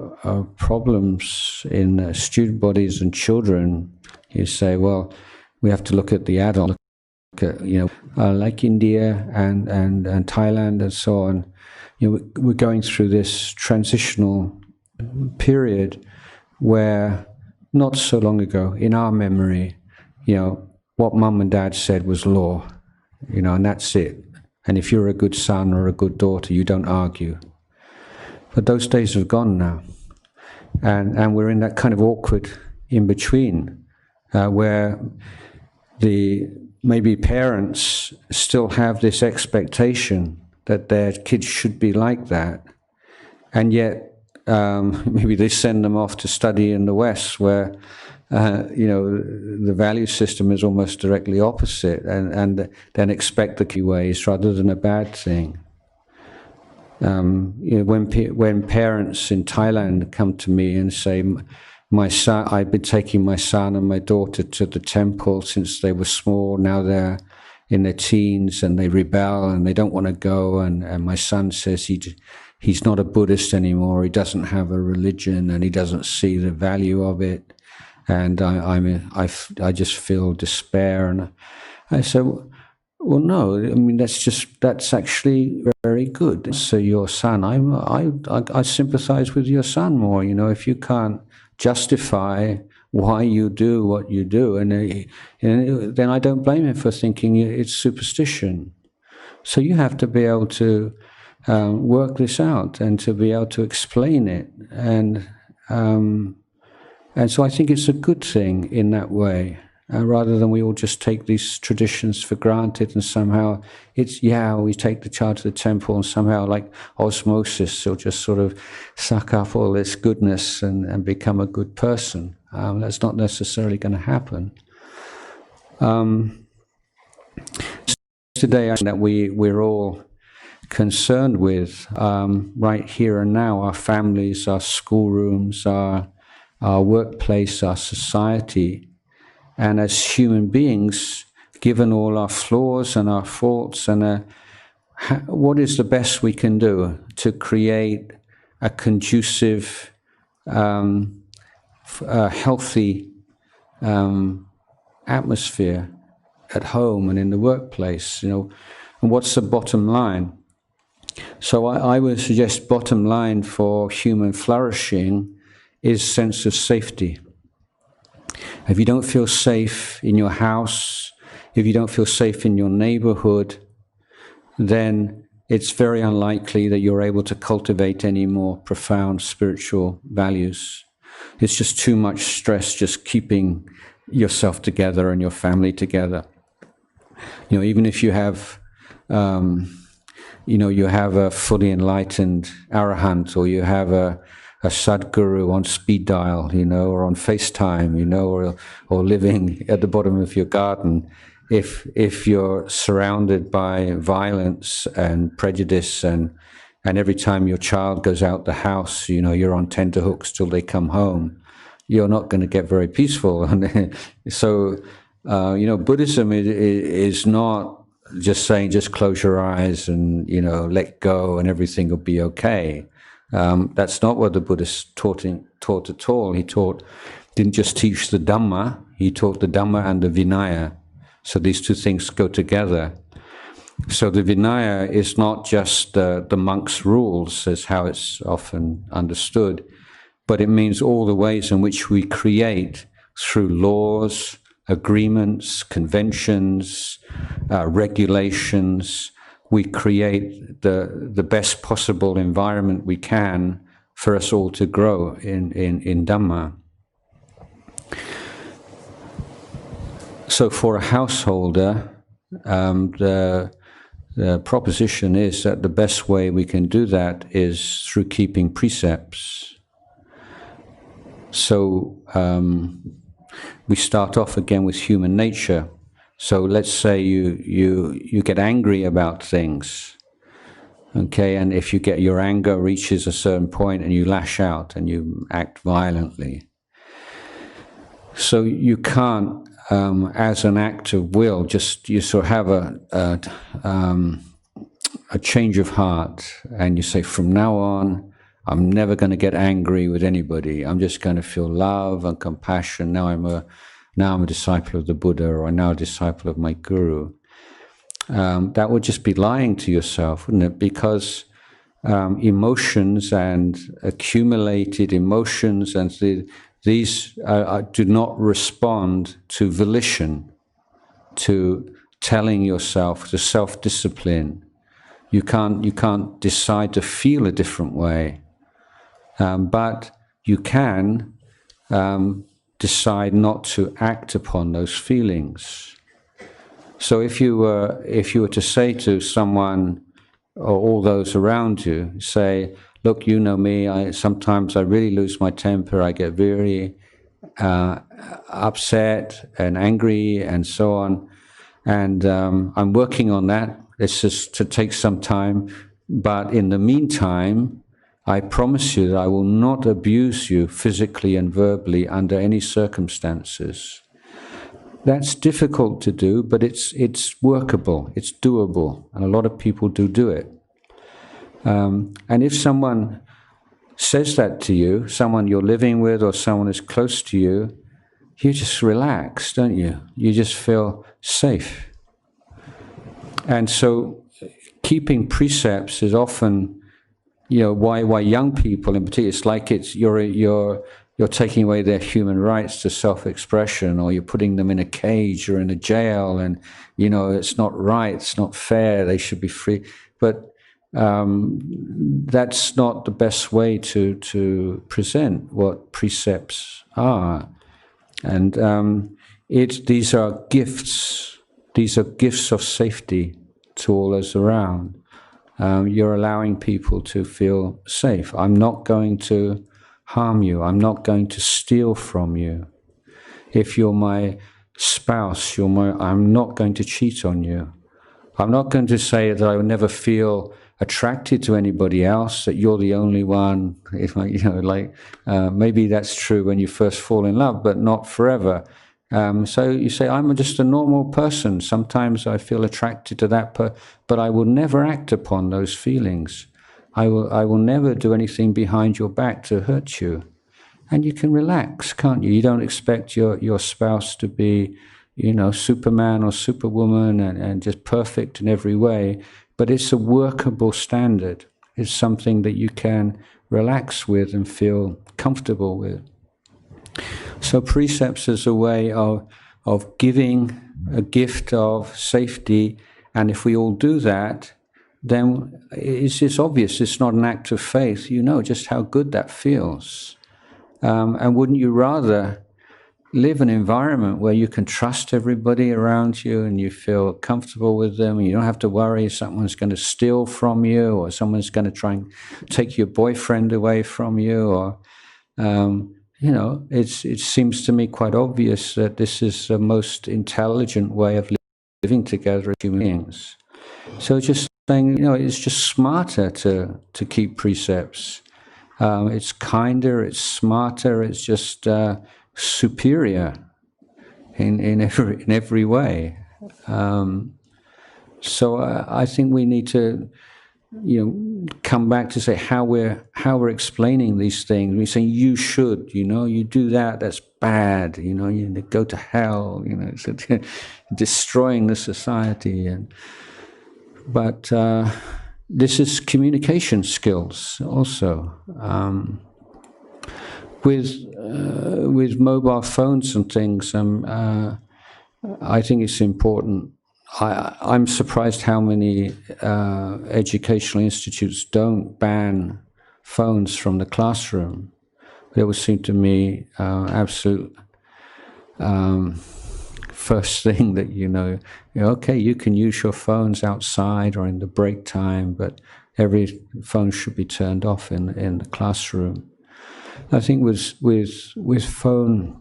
Speaker 1: problems in student bodies and children, you say, well, we have to look at the adult, like India and Thailand and so on. We're going through this transitional period where not so long ago, in our memory, what mum and dad said was law, and that's it. And if you're a good son or a good daughter, you don't argue. But those days have gone now. And we're in that kind of awkward in-between where maybe parents still have this expectation that their kids should be like that. And yet maybe they send them off to study in the West where, the value system is almost directly opposite and then expect the key ways rather than a bad thing. When parents in Thailand come to me and say, my son, I've been taking my son and my daughter to the temple since they were small, now they're in their teens and they rebel and they don't want to go, and my son says he's not a Buddhist anymore, he doesn't have a religion and he doesn't see the value of it, and I just feel despair. And I say, well, no, I mean, that's actually very good. So your son, I sympathize with your son more, if you can't justify why you do what you do, and then I don't blame him for thinking it's superstition. So you have to be able to work this out and to be able to explain it, and so I think it's a good thing in that way. Rather than we all just take these traditions for granted and somehow we take the child to the temple and somehow like osmosis he'll just sort of suck up all this goodness and become a good person. That's not necessarily going to happen. Today that we're all concerned with right here and now, our families, our schoolrooms, our workplace, our society. And as human beings, given all our flaws and our faults, and what is the best we can do to create a conducive, healthy atmosphere at home and in the workplace, and what's the bottom line? So I would suggest bottom line for human flourishing is sense of safety. If you don't feel safe in your house, if you don't feel safe in your neighborhood, then it's very unlikely that you're able to cultivate any more profound spiritual values. It's just too much stress just keeping yourself together and your family together. Even if you have, you have a fully enlightened arahant, or you have a Sadguru on speed dial, or on FaceTime, or living at the bottom of your garden. If you're surrounded by violence and prejudice, and every time your child goes out the house, you're on tenterhooks till they come home, you're not going to get very peaceful. So, Buddhism is not just saying just close your eyes and let go and everything will be okay. That's not what the Buddhist taught at all. He didn't just teach the Dhamma, he taught the Dhamma and the Vinaya. So these two things go together. So the Vinaya is not just the monk's rules, as how it's often understood, but it means all the ways in which we create through laws, agreements, conventions, regulations. We create the best possible environment we can for us all to grow in Dhamma. So for a householder, the proposition is that the best way we can do that is through keeping precepts. So we start off again with human nature. So let's say you get angry about things, okay, and if your anger reaches a certain point and you lash out and you act violently. So you can't, as an act of will, you sort of have a change of heart, and you say, from now on, I'm never going to get angry with anybody. I'm just going to feel love and compassion. Now I'm a disciple of the Buddha, or I'm now a disciple of my Guru. That would just be lying to yourself, wouldn't it? Because emotions and accumulated emotions and these do not respond to volition, to telling yourself, to self-discipline. You can't decide to feel a different way, but you can decide not to act upon those feelings. So if you were to say to someone or all those around you, say, look, you know me, sometimes I really lose my temper, I get very upset and angry and so on, and I'm working on that. It's just to take some time, but in the meantime, I promise you that I will not abuse you physically and verbally under any circumstances. That's difficult to do, but it's workable, it's doable, and a lot of people do it. And if someone says that to you, someone you're living with or someone is close to you, you just relax, don't you? You just feel safe. And so keeping precepts is often, why young people in particular, it's like you're taking away their human rights to self-expression, or you're putting them in a cage or in a jail, and it's not right, it's not fair, they should be free. But that's not the best way to present what precepts are. And these are gifts. These are gifts of safety to all those around. You're allowing people to feel safe. I'm not going to harm you. I'm not going to steal from you. If you're my spouse, I'm not going to cheat on you. I'm not going to say that I will never feel attracted to anybody else, that you're the only one. Maybe that's true when you first fall in love, but not forever. So you say, I'm just a normal person. Sometimes I feel attracted to that but I will never act upon those feelings. I will never do anything behind your back to hurt you. And you can relax, can't you? You don't expect your spouse to be, Superman or Superwoman and just perfect in every way. But it's a workable standard. It's something that you can relax with and feel comfortable with. So precepts is a way of giving a gift of safety, and if we all do that, then it's obvious, it's not an act of faith, just how good that feels. And wouldn't you rather live an environment where you can trust everybody around you and you feel comfortable with them, and you don't have to worry someone's going to steal from you, or someone's going to try and take your boyfriend away from you, or it seems to me quite obvious that this is the most intelligent way of living together as human beings. So just saying, it's just smarter to keep precepts. It's kinder, it's smarter, it's just superior in every way. So I think we need to come back to say how we're explaining these things. We're saying you should, you do that's bad, you go to hell, it's destroying the society. And But this is communication skills also. With mobile phones and things, I think it's important. I'm surprised how many educational institutes don't ban phones from the classroom. It would seem to me absolute first thing that okay, you can use your phones outside or in the break time, but every phone should be turned off in the classroom. I think with phone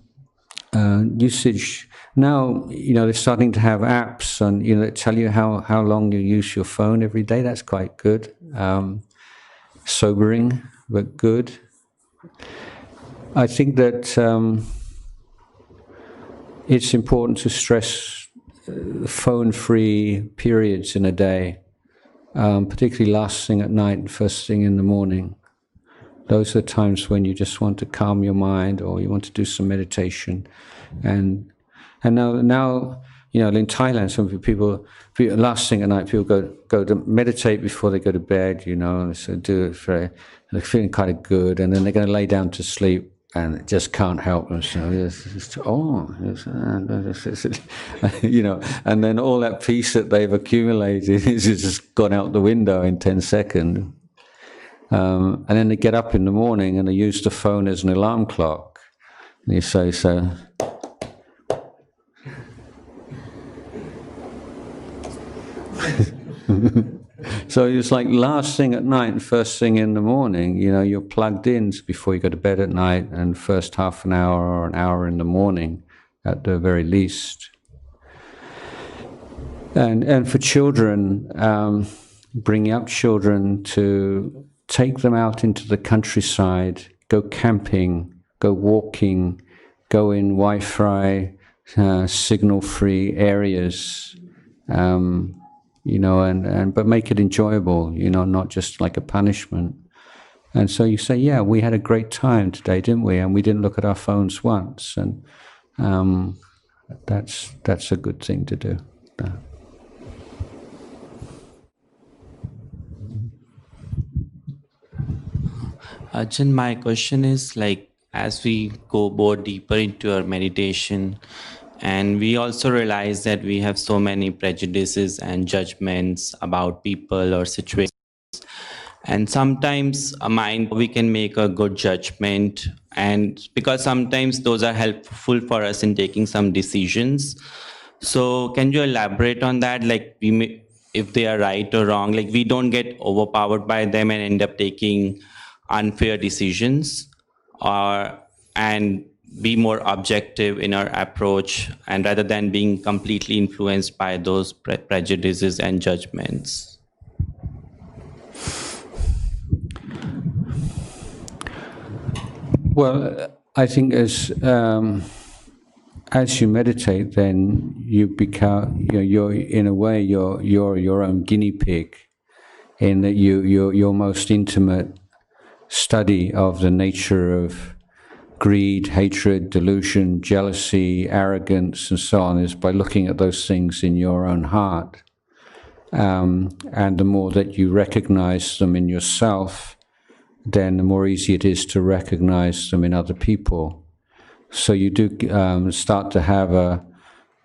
Speaker 1: usage now, they're starting to have apps and that tell you how long you use your phone every day. That's quite good. Sobering, but good. I think that it's important to stress phone-free periods in a day, particularly last thing at night and first thing in the morning. Those are times when you just want to calm your mind or you want to do some meditation. And now in Thailand, some people last thing at night, people go to meditate before they go to bed, so do it they're feeling kind of good, and then they're going to lay down to sleep and it just can't help themselves. And then all that peace that they've accumulated is just gone out the window in 10 seconds. And then they get up in the morning and they use the phone as an alarm clock. And you say, so. So it's like last thing at night and first thing in the morning, you're plugged in before you go to bed at night, and first half an hour or an hour in the morning at the very least. And for children, bringing up children, to take them out into the countryside, go camping, go walking, go in Wi-Fi, signal-free areas, but make it enjoyable, not just like a punishment. And so you say, yeah, we had a great time today, didn't we? And we didn't look at our phones once, and that's a good thing to do.
Speaker 7: Ajahn, my question is, as we go more deeper into our meditation, and we also realize that we have so many prejudices and judgments about people or situations, and sometimes we can make a good judgment, and because sometimes those are helpful for us in taking some decisions. So can you elaborate on that? If they are right or wrong, we don't get overpowered by them and end up taking unfair decisions, and be more objective in our approach, and rather than being completely influenced by those prejudices and judgments.
Speaker 1: Well, I think as you meditate, then you become, you're in a way you're your own guinea pig, in that your most intimate study of the nature of greed, hatred, delusion, jealousy, arrogance, and so on is by looking at those things in your own heart. And the more that you recognize them in yourself, then the more easy it is to recognize them in other people. So you do start to have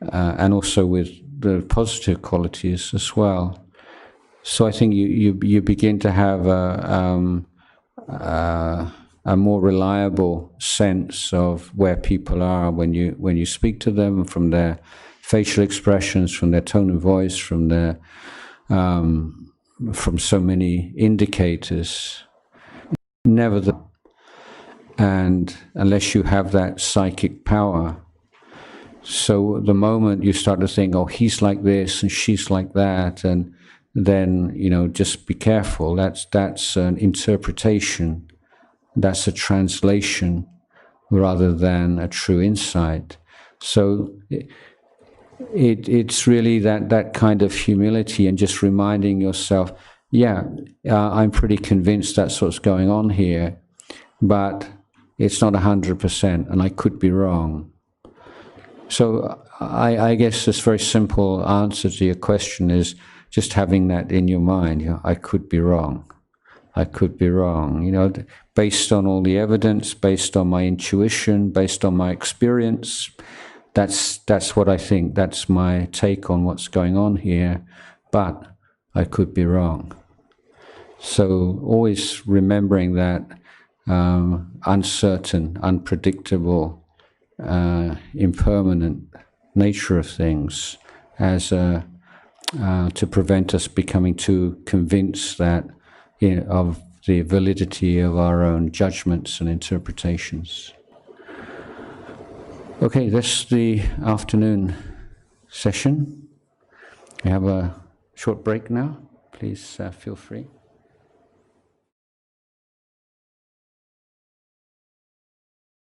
Speaker 1: and also with the positive qualities as well. So I think you begin to have a more reliable sense of where people are when you speak to them, from their facial expressions, from their tone of voice, from their from so many indicators. And unless you have that psychic power, so the moment you start to think, oh, he's like this and she's like that, and then just be careful. That's an interpretation. That's a translation rather than a true insight. So it's really that kind of humility and just reminding yourself, I'm pretty convinced that's what's going on here, but it's not 100% and I could be wrong. So I guess this very simple answer to your question is just having that in your mind, I could be wrong. I could be wrong, based on all the evidence, based on my intuition, based on my experience. That's what I think. That's my take on what's going on here. But I could be wrong. So always remembering that uncertain, unpredictable, impermanent nature of things as to prevent us becoming too convinced that of the validity of our own judgments and interpretations. Okay, that's the afternoon session. We have a short break now. Please feel free.